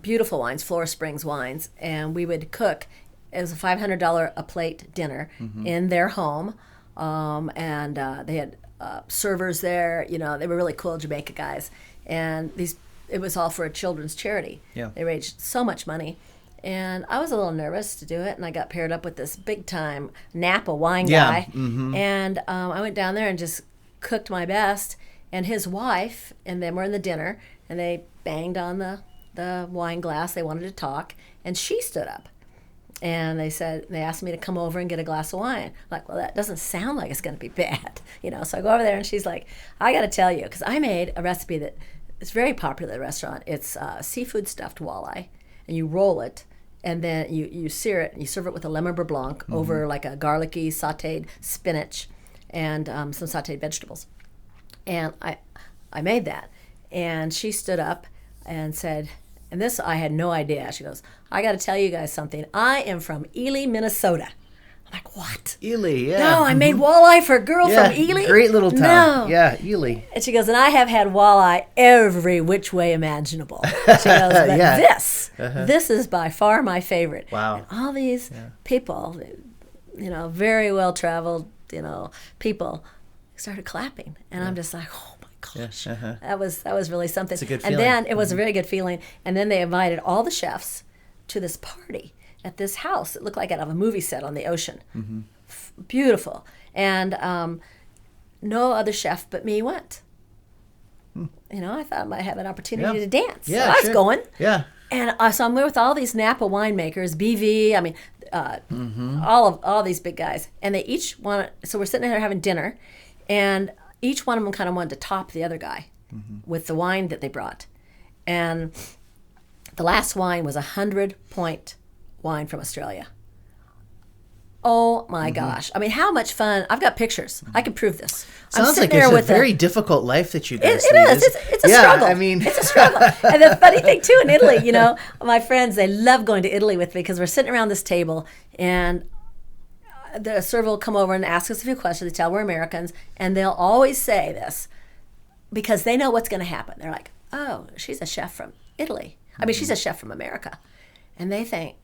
beautiful wines, Flora Springs wines, and we would cook. It was a $500 a plate dinner in their home, and they had servers there. They were really cool Jamaica guys, and it was all for a children's charity. They raised so much money, and I was a little nervous to do it, and I got paired up with this big time Napa wine guy, and I went down there and just cooked my best. And his wife and them were in the dinner, and they banged on the wine glass. They wanted to talk, and she stood up. And they asked me to come over and get a glass of wine. I'm like, well, that doesn't sound like it's going to be bad, So I go over there, and she's like, I got to tell you, because I made a recipe that is very popular at the restaurant. It's seafood stuffed walleye, and you roll it, and then you sear it, and you serve it with a lemon beurre blanc over like a garlicky sautéed spinach and some sautéed vegetables. And I made that, and she stood up and said. And this, I had no idea. She goes, I got to tell you guys something. I am from Ely, Minnesota. I'm like, what? Ely, yeah. No, I made walleye for a girl from Ely? Great little town. No. Yeah, Ely. And she goes, and I have had walleye every which way imaginable. She goes, but this is by far my favorite. Wow. And all these people, very well-traveled, people started clapping. And I'm just like, oh, gosh, that was really something. It's a good feeling. And then it was a very good feeling. And then they invited all the chefs to this party at this house. It looked like out of a movie set on the ocean. Beautiful. And no other chef but me went. I thought I might have an opportunity to dance. Yeah, so I was going. Yeah. And so I'm with all these Napa winemakers, BV. I mean, all these big guys, and they each want. So we're sitting there having dinner, and each one of them kind of wanted to top the other guy with the wine that they brought. And the last wine was 100-point wine from Australia. Oh my gosh. I mean, how much fun. I've got pictures. I can prove this. Sounds like it's a very difficult life that you guys lead. It is. It's a struggle. I mean. It's a struggle. And the funny thing, too, in Italy, my friends, they love going to Italy with me because we're sitting around this table, and the server will come over and ask us a few questions. They tell we're Americans, and they'll always say this because they know what's going to happen. They're like, oh, she's a chef from Italy. I mean, she's a chef from America. And they think,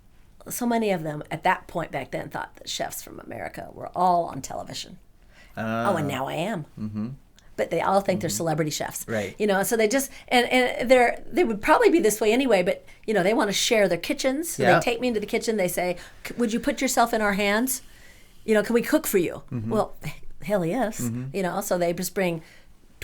so many of them at that point back then thought that chefs from America were all on television. And now I am. But they all think they're celebrity chefs. Right. So they just, and they would probably be this way anyway, but, they want to share their kitchens. So they take me into the kitchen. They say, would you put yourself in our hands? Can we cook for you? Well, hell yes. So they just bring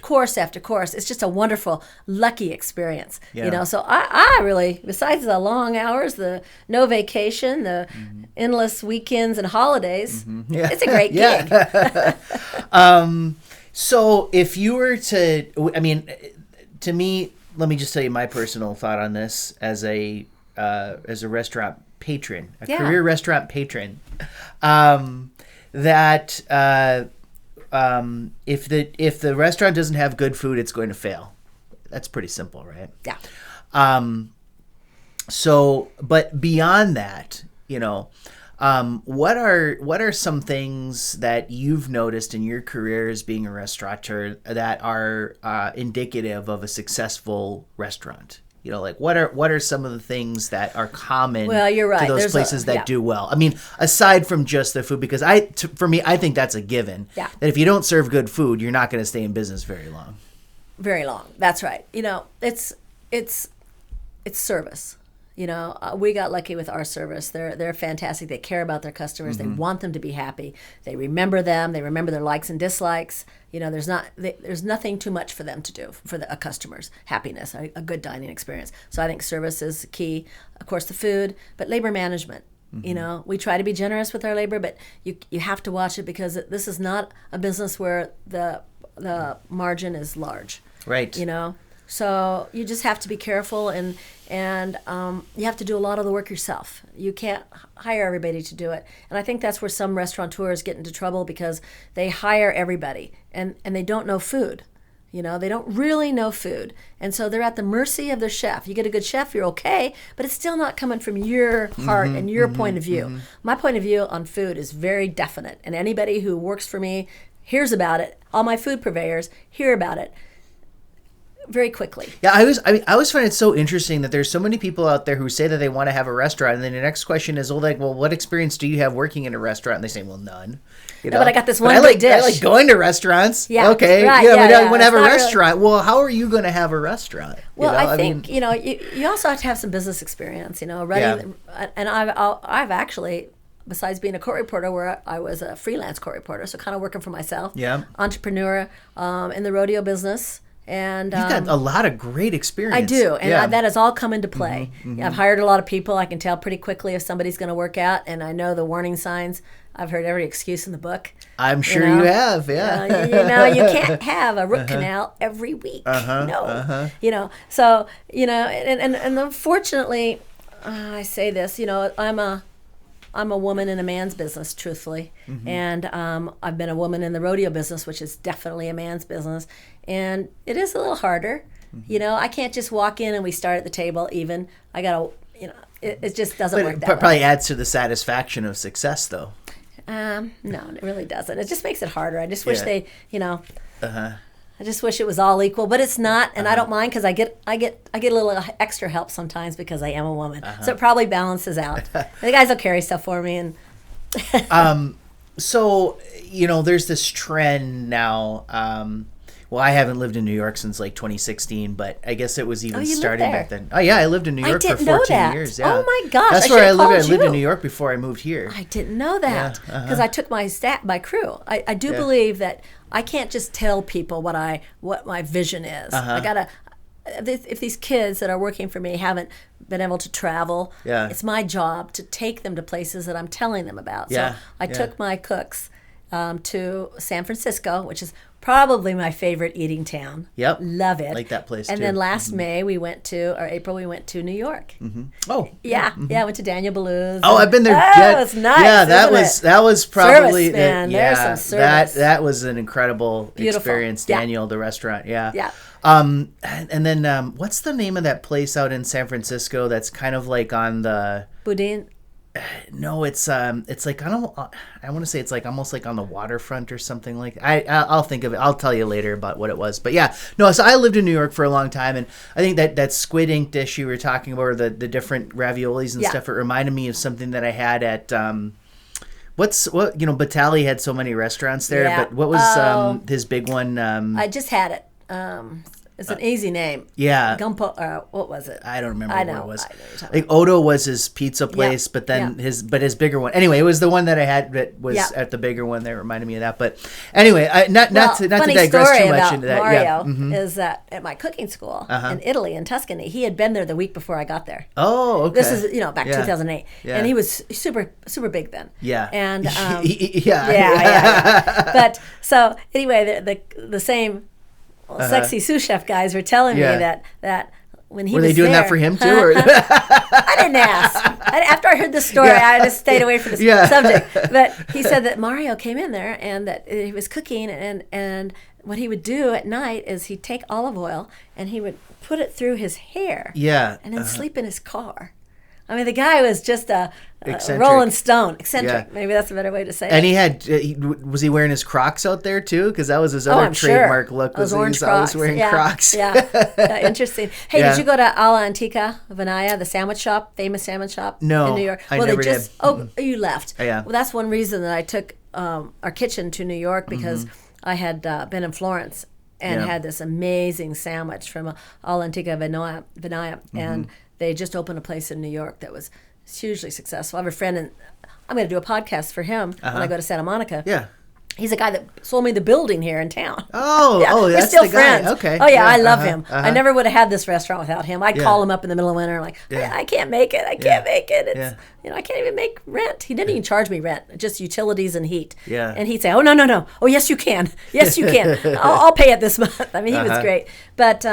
course after course. It's just a wonderful, lucky experience. So I really, besides the long hours, the no vacation, the endless weekends and holidays, it's a great gig. So if you were to me, let me just tell you my personal thought on this as a restaurant patron, career restaurant patron, that if the restaurant doesn't have good food, it's going to fail. That's pretty simple, right? Yeah. So, but beyond that, what are some things that you've noticed in your career as being a restaurateur that are indicative of a successful restaurant? What are some of the things that are common you're right. to those places that do well? I mean, aside from just the food, because for me, I think that's a given. Yeah. That if you don't serve good food, you're not going to stay in business very long. Very long. That's right. It's service. We got lucky with our service. They're fantastic. They care about their customers. They want them to be happy. They remember them. They remember their likes and dislikes. There's nothing too much for them to do for a customer's happiness, a good dining experience. So I think service is key. Of course, the food, but labor management. We try to be generous with our labor, but you have to watch it because this is not a business where the margin is large. Right. So you just have to be careful, and you have to do a lot of the work yourself. You can't hire everybody to do it. And I think that's where some restaurateurs get into trouble because they hire everybody, and they don't know food. They don't really know food. And so they're at the mercy of their chef. You get a good chef, you're okay, but it's still not coming from your heart and your point of view. My point of view on food is very definite, and anybody who works for me hears about it. All my food purveyors hear about it very quickly. Yeah, I always find it so interesting that there's so many people out there who say that they want to have a restaurant, and then the next question is, well, what experience do you have working in a restaurant? And they say, well, none. No, but I got this one good dish. I like going to restaurants. Yeah, okay. Right, but I want to have a really... restaurant. Well, how are you going to have a restaurant? Well, I think you also have to have some business experience. Running, and I've actually besides being a court reporter, where I was a freelance court reporter, so kind of working for myself. Yeah. Entrepreneur in the rodeo business. And you've got a lot of great experience. I do, and that has all come into play. I've hired a lot of people. I can tell pretty quickly if somebody's going to work out, and I know the warning signs. I've heard every excuse in the book. I'm sure you have, yeah. You can't have a root canal every week. So, and unfortunately, I say this, I'm a woman in a man's business, truthfully. And I've been a woman in the rodeo business, which is definitely a man's business. And it is a little harder. I can't just walk in and we start at the table even. I got to, it just doesn't work that way. Probably adds to the satisfaction of success, though. No, it really doesn't. It just makes it harder. I just wish they, I just wish it was all equal, but it's not, and I don't mind because I get a little extra help sometimes because I am a woman, so it probably balances out. The guys will carry stuff for me, and so there's this trend now. Well, I haven't lived in New York since like 2016, but I guess it was even starting back then. Oh yeah, I lived in New York for 14 years. Yeah. Oh my gosh, that's where I lived. I lived in New York before I moved here. I didn't know that because I took my crew. I do believe that I can't just tell people what my vision is. I gotta. If these kids that are working for me haven't been able to travel, it's my job to take them to places that I'm telling them about. So I took my cooks to San Francisco, which is probably my favorite eating town. Yep. Love it. Like that place, and too. then last May, April, we went to New York. Oh. Yeah. I went to Daniel Boulud's. Oh, I've been there. Oh, it's nice. Yeah, that was probably... Service, man. There's some service. That was an incredible experience, Daniel, the restaurant. Yeah. Yeah. And then what's the name of that place out in San Francisco that's kind of like on the... Boudin? No, it's like I want to say it's like almost like on the waterfront or something like that. I'll think of it. I'll tell you later about what it was. But yeah, no. So I lived in New York for a long time, and I think that squid ink dish you were talking about, or the different raviolis and stuff, it reminded me of something that I had at Batali had so many restaurants there. But what was his big one? I just had it. It's an easy name. Yeah. Gumpo, what was it? I don't remember what it was. I know what like Odo was his pizza place, but then his bigger one. Anyway, it was the one that I had that was at the bigger one that reminded me of that. But anyway, not to digress too much into that. Mario is that at my cooking school in Italy, in Tuscany, he had been there the week before I got there. Oh, okay. This is back 2008, and he was super big then. Yeah. And yeah. But so anyway, the same. Sexy sous chef guys were telling me that when he were was they doing there, that for him too? Or? I didn't ask. After I heard the story, I just stayed away from the subject. But he said that Mario came in there and that he was cooking, and what he would do at night is he'd take olive oil and he would put it through his hair, and then sleep in his car. I mean, the guy was just a Rolling Stone. Eccentric. Yeah. Maybe that's a better way to say and it. And he had, was he wearing his Crocs out there too? Because that was his other trademark look. Those orange Crocs. Always wearing Crocs. Interesting. Hey, did you go to Alla Antica Venaya, the sandwich shop, famous sandwich shop in New York? I never did. Oh, you left. Yeah. Well, that's one reason that I took our kitchen to New York, because I had been in Florence and had this amazing sandwich from Alla Antica Venaya. And they just opened a place in New York that was hugely successful. I have a friend, and I'm going to do a podcast for him when I go to Santa Monica. Yeah. He's a guy that sold me the building here in town. Oh, we're that's still the friends. Guy. Okay. Oh, yeah, I love him. I never would have had this restaurant without him. I'd call him up in the middle of winter, like, I can't make it. I can't make it. It's, I can't even make rent. He didn't even charge me rent, just utilities and heat. Yeah. And he'd say, oh, no. Oh, yes, you can. Yes, you can. I'll pay it this month. I mean, he was great. But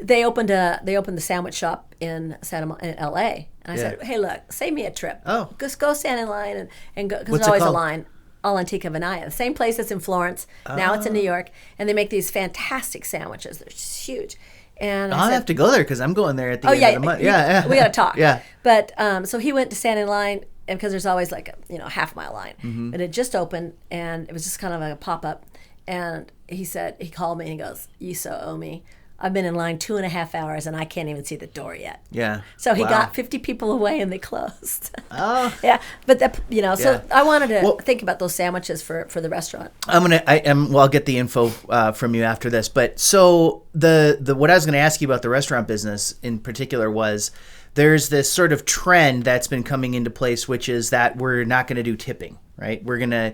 they opened the sandwich shop in L.A. And I said, hey, look, save me a trip. Oh. Just go stand in line and go, because there's always a line. Alla Antica Venaya, the same place that's in Florence. Now it's in New York, and they make these fantastic sandwiches. They're just huge. And I'll have to go there because I'm going there at the end of the month. We got to talk. Yeah. But so he went to stand in line, and because there's always like a half-mile line. But it just opened, and it was just kind of a pop-up. And he called me and he goes, "You so owe me. I've been in line 2.5 hours and I can't even see the door yet." Yeah. So he got 50 people away and they closed. Oh. Yeah. But so I wanted to think about those sandwiches for the restaurant. I'll get the info from you after this. But so the what I was going to ask you about the restaurant business in particular was there's this sort of trend that's been coming into place, which is that we're not going to do tipping. Right, we're gonna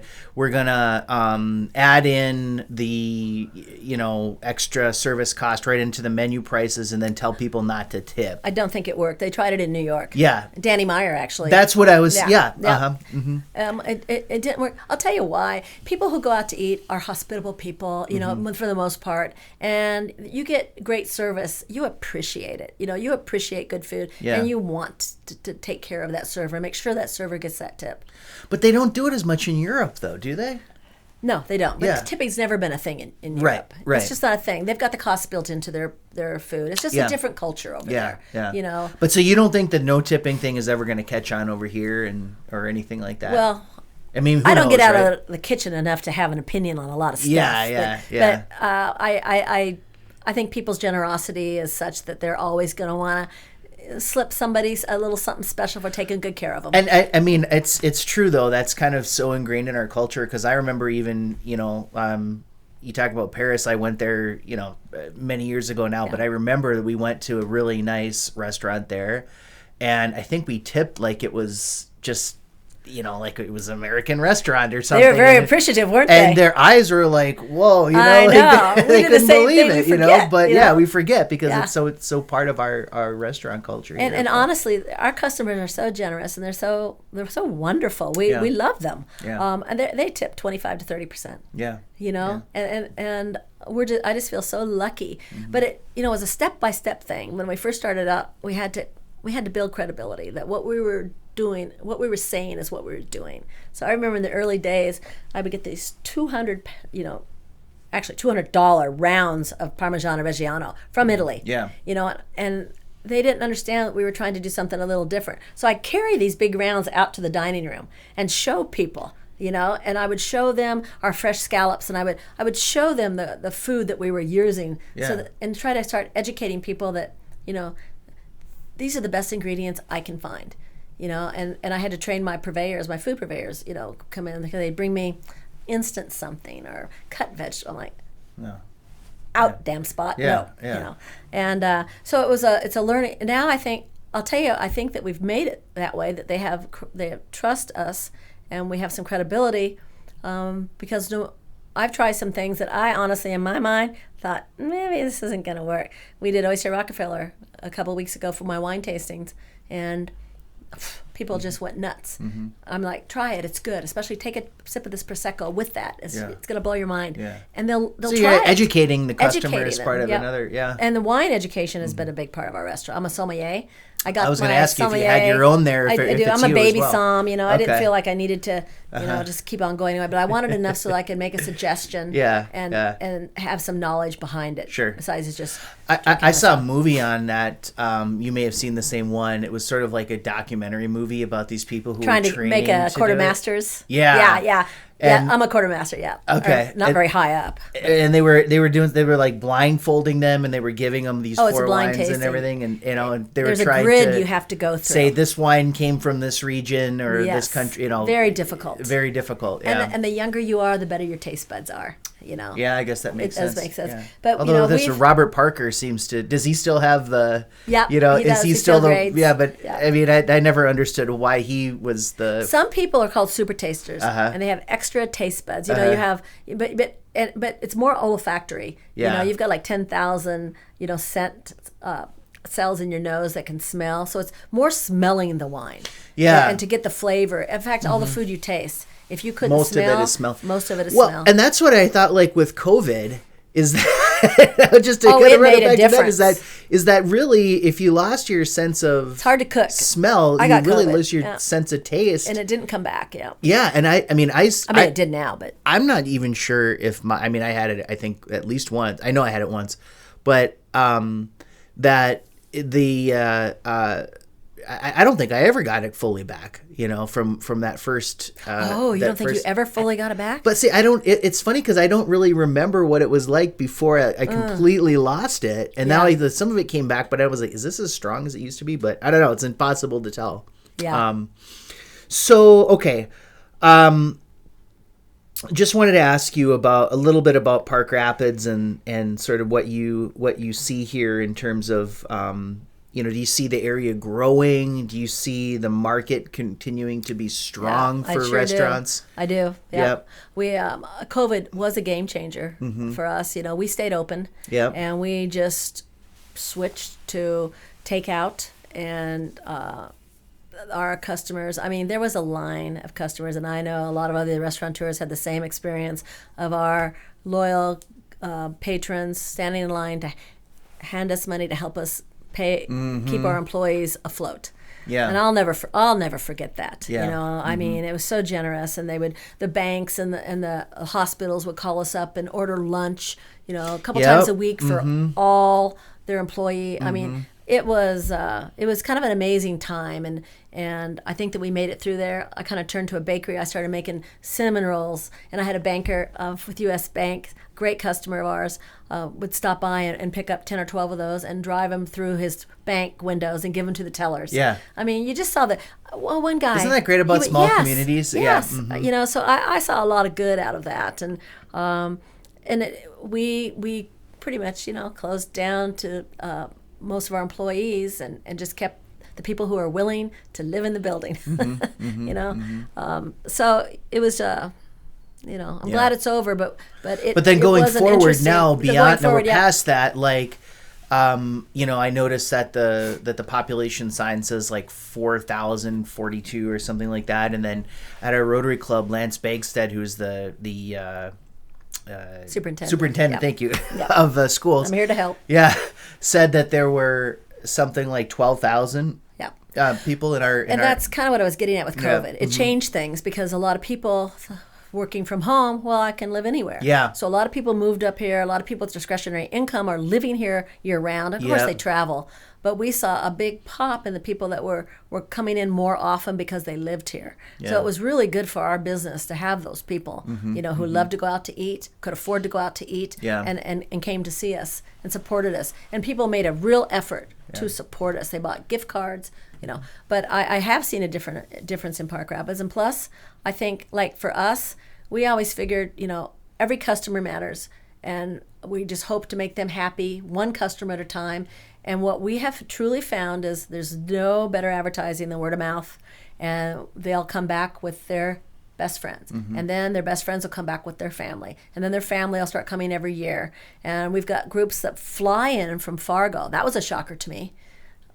add in the extra service cost right into the menu prices, and then tell people not to tip. I don't think it worked. They tried it in New York. Yeah, Danny Meyer actually. That's what I was. Yeah. It didn't work. I'll tell you why. People who go out to eat are hospitable people, for the most part, and you get great service. You appreciate it. You appreciate good food, and you want to take care of that server, make sure that server gets that tip. But they don't do it as much in Europe, though, do they? No, they don't. But tipping's never been a thing in Europe. Right. It's just not a thing. They've got the costs built into their food. It's just a different culture over there. Yeah. But so you don't think the no tipping thing is ever going to catch on over here or anything like that? Well, I mean, I don't get out of the kitchen enough to have an opinion on a lot of stuff. Yeah. But I think people's generosity is such that they're always going to want to slip somebody a little something special for taking good care of them. And I mean, it's true though. That's kind of so ingrained in our culture, because I remember even you talk about Paris. I went there many years ago now, but I remember that we went to a really nice restaurant there, and I think we tipped like it was just like it was an American restaurant or something. They were very appreciative, weren't they? And their eyes were like, whoa, I know. They couldn't believe it, But we forget because it's so part of our restaurant culture. And honestly, our customers are so generous and they're so wonderful. We love them. Yeah. And they tip 25 to 30%. Yeah. And I just feel so lucky. Mm-hmm. But it was a step-by-step thing. When we first started out, we had to build credibility that what we were doing, what we were saying is what we were doing. So I remember in the early days, I would get these $200 rounds of Parmigiano Reggiano from Italy. Yeah. And they didn't understand that we were trying to do something a little different. So I'd carry these big rounds out to the dining room and show people, and I would show them our fresh scallops, and I would show them the food that we were using, and try to start educating people that, these are the best ingredients I can find. And I had to train my purveyors, my food purveyors, come in, because they'd bring me instant something or cut vegetable. I'm like, no. Damn spot, no. Yeah. And so it's a learning. Now I think that we've made it that way, that they trust us, and we have some credibility, because I've tried some things that I honestly, in my mind, thought maybe this isn't going to work. We did Oyster Rockefeller a couple of weeks ago for my wine tastings, and people just went nuts. Mm-hmm. I'm like, try it, it's good. Especially take a sip of this Prosecco with that. It's going to blow your mind. Yeah. And they'll so try you're it. educating the customer as part of another, And the wine education has been a big part of our restaurant. I'm a sommelier. I was going to ask you if you had your own there. I do. I'm a baby som. Okay. I didn't feel like I needed to, just keep on going anyway. But I wanted enough so that I could make a suggestion. And have some knowledge behind it. Sure. Besides just. I saw a movie on that. You may have seen the same one. It was sort of like a documentary movie about these people who trying were to make a quartermasters. Yeah. Yeah, I'm a quartermaster. Yeah. Okay. Not very high up. And they were like blindfolding them, and they were giving them these 4 wines tasting. And everything, and and they were trying to. There's a grid you have to go through. Say this wine came from this region or this country. Very difficult. Very difficult. Yeah. And the younger you are, the better your taste buds are. Yeah, I guess that makes sense. It does make sense. Yeah. But although this Robert Parker seems to, does he still have the? Yeah. Is he still the? Grades. Yeah, but I mean, I never understood why he was the. Some people are called super tasters, and they have extra taste buds. You have, but it's more olfactory. Yeah. You've got like 10,000 scent cells in your nose that can smell. So it's more smelling the wine. Yeah. And to get the flavor. In fact, all the food you taste. If you couldn't most smell, of it is smell. Most of it is smell. And that's what I thought. Like with COVID, is that just to it made a difference. Is that really, if you lost your sense of it's hard to cook smell, you really lose your sense of taste, and it didn't come back. Yeah. Yeah, and I mean it did now, but I'm not even sure if I had it. I think at least once. I know I had it once, but that the. I don't think I ever got it fully back, from that first. You don't think you ever fully got it back? But see, I don't. It's funny because I don't really remember what it was like before I completely lost it, and now some of it came back. But I was like, "Is this as strong as it used to be?" But I don't know. It's impossible to tell. Yeah. So okay, just wanted to ask you a little bit about Park Rapids and sort of what you see here in terms of do you see the area growing? Do you see the market continuing to be strong for restaurants? I do. Yep. We COVID was a game changer for us. We stayed open. Yep. And we just switched to takeout, and our customers, there was a line of customers, and I know a lot of other restaurateurs had the same experience of our loyal patrons standing in line to hand us money to help us pay, keep our employees afloat. Yeah. And I'll never forget that. Yeah. It was so generous, and the banks and the hospitals would call us up and order lunch, a couple times a week for all their employee. It was kind of an amazing time, and I think that we made it through there. I kind of turned to a bakery. I started making cinnamon rolls, and I had a banker with U.S. Bank, great customer of ours, would stop by and pick up 10 or 12 of those and drive them through his bank windows and give them to the tellers. Yeah. You just saw one guy. Isn't that great about small communities? Yes. Yeah. So I saw a lot of good out of that, and we pretty much closed down to most of our employees and just kept the people who are willing to live in the building. So it was I'm glad it's over, but then going forward now, we're past that, I noticed that the population sign says 4,042 or something like that, and then at our Rotary Club, Lance Bagstead, who's the superintendent, thank you, of schools. I'm here to help. Yeah, said that there were something like 12,000 people in our. That's kind of what I was getting at with COVID. It changed things because a lot of people working from home, I can live anywhere. Yeah. So a lot of people moved up here. A lot of people with discretionary income are living here year round. Of course, they travel. But we saw a big pop in the people that were coming in more often because they lived here. Yeah. So it was really good for our business to have those people, who loved to go out to eat, could afford to go out to eat, and came to see us and supported us. And people made a real effort to support us. They bought gift cards, But I have seen a difference in Park Rapids. And plus, I think, for us, we always figured, every customer matters. And we just hope to make them happy, one customer at a time. And what we have truly found is there's no better advertising than word of mouth. And they'll come back with their best friends. And then their best friends will come back with their family. And then their family will start coming every year. And we've got groups that fly in from Fargo. That was a shocker to me.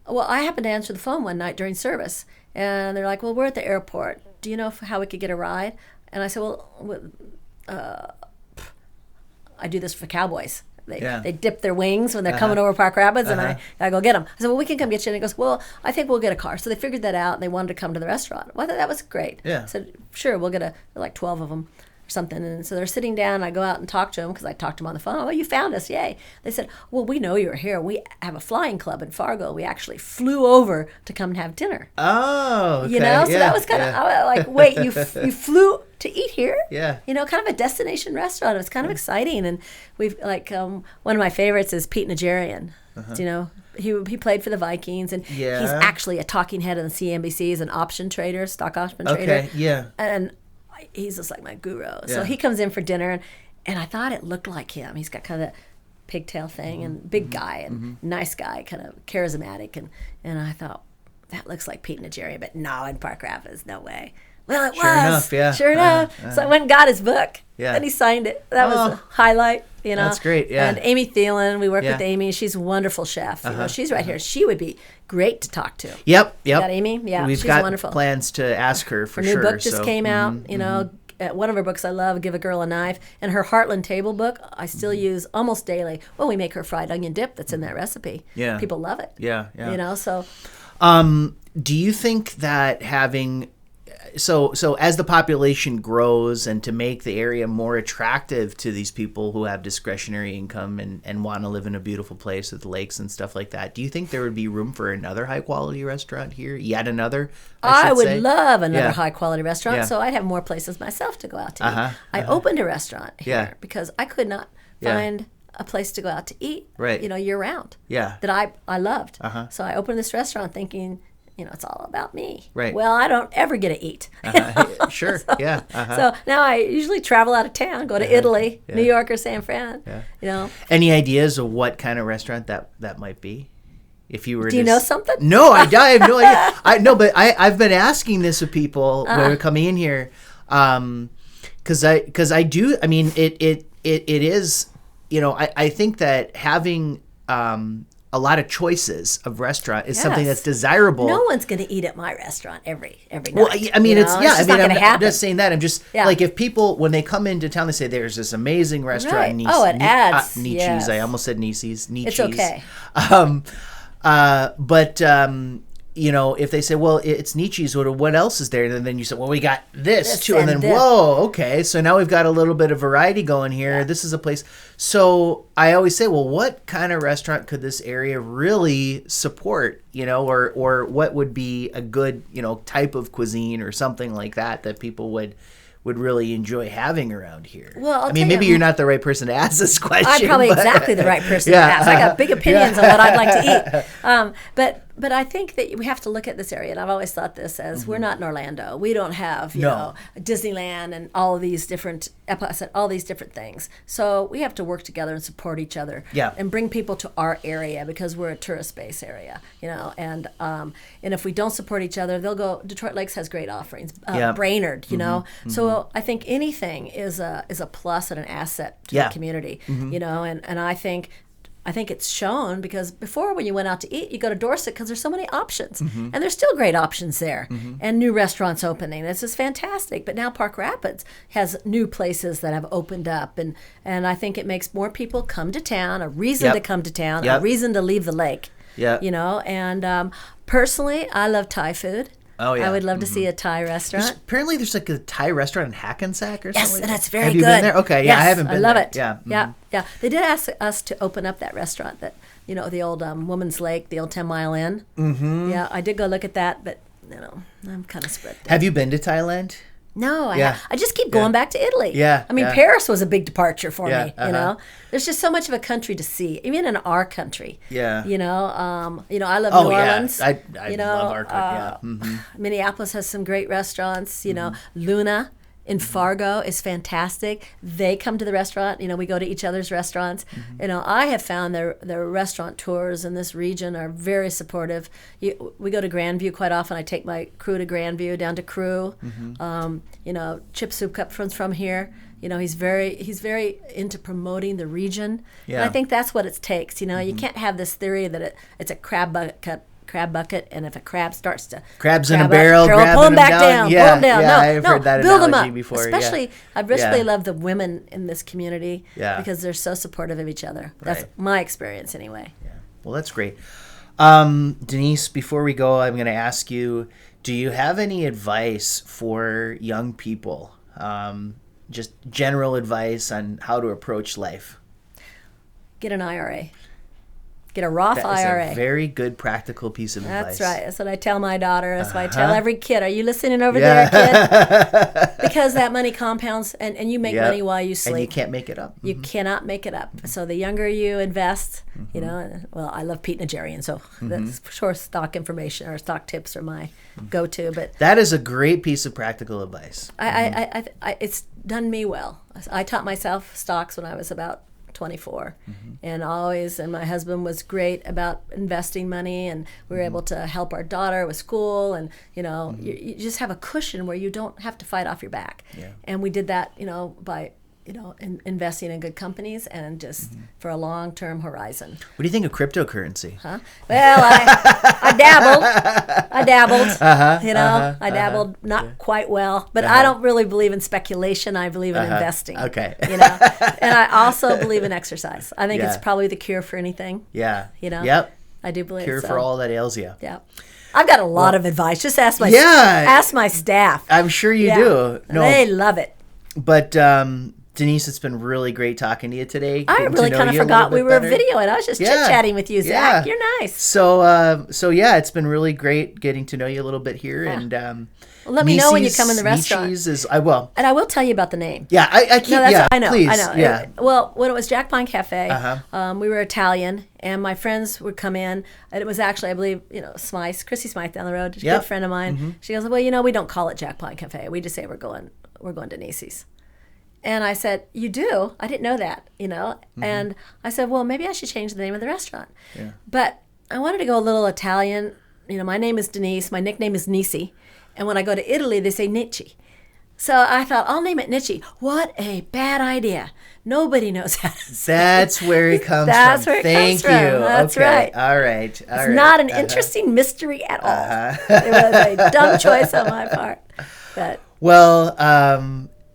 Well, I happened to answer the phone one night during service. And they're like, well, we're at the airport. Do you know how we could get a ride? And I said, I do this for cowboys. They dip their wings when they're coming over Park Rapids, and I go get them. I said, well, we can come get you. And he goes, well, I think we'll get a car. So they figured that out, and they wanted to come to the restaurant. Well, I thought that was great. Yeah. I said, sure, we'll get 12 of them or something. And so they're sitting down, and I go out and talk to them because I talked to them on the phone. Oh, you found us, yay. They said, well, we know you're here. We have a flying club in Fargo. We actually flew over to come and have dinner. Oh, okay. So that was kind of, I was like, wait, you flew to eat here? Yeah. Kind of a destination restaurant. It's kind of exciting. And we've one of my favorites is Pete Nigerian. He played for the Vikings, and he's actually a talking head on the CNBC. He's an option trader, stock option trader. Okay, yeah. And he's just like my guru. So he comes in for dinner, and I thought it looked like him. He's got kind of that pigtail thing, and big guy, and nice guy, kind of charismatic. And I thought, that looks like Pete Nigerian, but no, in Park Rapids, no way. Well, it was. Sure enough. So I went and got his book, and he signed it. That was a highlight, That's great, yeah. And Amy Thielen, we work with Amy. She's a wonderful chef. She's right here. She would be great to talk to. Yep. That Amy? Yeah, We've she's got wonderful. plans to ask her for sure. Her new book just came out, one of her books I love, Give a Girl a Knife. And her Heartland Table book, I still use almost daily. Well, we make her fried onion dip that's in that recipe. Yeah. People love it. Yeah. So. Do you think that having... So as the population grows, and to make the area more attractive to these people who have discretionary income and want to live in a beautiful place with lakes and stuff like that, do you think there would be room for another high quality restaurant here? Yet another? I would love another high quality restaurant, so I'd have more places myself to go out to eat. I opened a restaurant here because I could not find a place to go out to eat, year round. Yeah. That I loved. So I opened this restaurant thinking, it's all about me. Right. Well, I don't ever get to eat. Sure. So now I usually travel out of town, go to Italy, New York, or San Fran. Any ideas of what kind of restaurant that might be? If you were Do you know something? No, I have no idea. But I've been asking this of people when they're coming in here, because I do. I mean, it is. I think that having a lot of choices of restaurant is something that's desirable. No one's going to eat at my restaurant every night. Well, I mean, it's just not going to happen. I'm just saying that. I'm just like, if people, when they come into town, they say there's this amazing restaurant. Right. In Nice, it adds. Necce's. Yes. I almost said Necce's. It's okay. But if they say, well, it's Necce's, what else is there? And then you say, well, we got this too. And then, whoa, okay. So now we've got a little bit of variety going here. Yeah. This is a place. So I always say, well, what kind of restaurant could this area really support, or what would be a good, type of cuisine or something like that people would really enjoy having around here? Well, maybe you're not the right person to ask this question. I'm probably exactly the right person to ask. I got big opinions on what I'd like to eat. But I think that we have to look at this area, and I've always thought this as we're not in Orlando. We don't have, Disneyland and all of these different things. So we have to work together and support each other, and bring people to our area because we're a tourist-based area, And if we don't support each other, they'll go. Detroit Lakes has great offerings. Brainerd, So I think anything is a plus and an asset to the community, and I think it's shown because before when you went out to eat, you go to Dorset because there's so many options. And there's still great options there and new restaurants opening. This is fantastic. But now Park Rapids has new places that have opened up. And I think it makes more people come to town, a reason to come to town, a reason to leave the lake. And personally, I love Thai food. Oh, yeah. I would love to see a Thai restaurant. Apparently, there's like a Thai restaurant in Hackensack or something. Yes, and it's very good. Have good. you been there? Okay, yes, I haven't been there. I love it. Yeah. Yeah. They did ask us to open up that restaurant, that the old Woman's Lake, the old 10 Mile Inn. Mm-hmm. Yeah, I did go look at that, but I'm kind of spread thin. Have you been to Thailand? No, I just keep going back to Italy. Yeah. I mean, Paris was a big departure for me, There's just so much of a country to see, even in our country. Yeah. I love New Orleans. I love our country, Minneapolis has some great restaurants, Luna in Fargo is fantastic. They come to the restaurant. We go to each other's restaurants. I have found their restaurant tours in this region are very supportive. We go to Grandview quite often. I take my crew to Grandview, down to Crew. Chip Soup Cup from here. He's very into promoting the region. Yeah. And I think that's what it takes. You can't have this theory that it's a crab bucket, and if a crab starts to crabs in a barrel, pull them back down. Yeah, pull them down. I've heard that build them analogy up. before. Especially, I really love the women in this community because they're so supportive of each other. That's my experience anyway. Yeah. Well, that's great. Denese, before we go, I'm going to ask you: do you have any advice for young people? Just general advice on how to approach life. Get an IRA. Get a Roth IRA. That's a very good practical piece of advice. That's right. That's what I tell my daughter. That's what I tell every kid. Are you listening over there, kid? Because that money compounds, and you make money while you sleep. And you can't make it up. You cannot make it up. So the younger you invest, well, I love Pete and Jerry, and so that's for sure stock information or stock tips are my go-to. But that is a great piece of practical advice. I it's done me well. I taught myself stocks when I was about 24 and my husband was great about investing money, and we were able to help our daughter with school, and you just have a cushion where you don't have to fight off your back. And we did that by investing in good companies and just for a long-term horizon. What do you think of cryptocurrency? Well, I dabbled. I dabbled not quite well, but I don't really believe in speculation. I believe in investing. Okay. And I also believe in exercise. I think it's probably the cure for anything. Yeah. Yep. I do believe cure for all that ails you. Yeah. I've got a lot of advice. Just ask my staff. I'm sure you do. No, they love it. But Denese, it's been really great talking to you today. I really kind of forgot we were videoing. I was just chit-chatting with you, Zach. You're nice. So it's been really great getting to know you a little bit here. And well, let me know when you come in the restaurant. I will. And I will tell you about the name. Yeah, I keep. I know. Please. I know. Yeah. Well, when it was Jack Pine Cafe, we were Italian, and my friends would come in, and it was actually, I believe, Smythe, Chrissy Smythe down the road, a good friend of mine. She goes, well, we don't call it Jack Pine Cafe. We just say we're going to Necce's. And I said, you do? I didn't know that, And I said, well, maybe I should change the name of the restaurant. Yeah. But I wanted to go a little Italian. You know, my name is Denise. My nickname is Necce. And when I go to Italy, they say Necce. So I thought, I'll name it Necce. What a bad idea. Nobody knows how to say That's where it comes That's from. where it Thank comes you. from. That's okay. right. All right. All It's right. not an interesting mystery at all. It was a dumb choice on my part. But Well,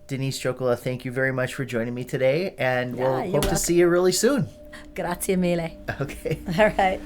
Denese Jokela, thank you very much for joining me today, and we'll you're hope to welcome. see you really soon. grazie mille. Okay. All right.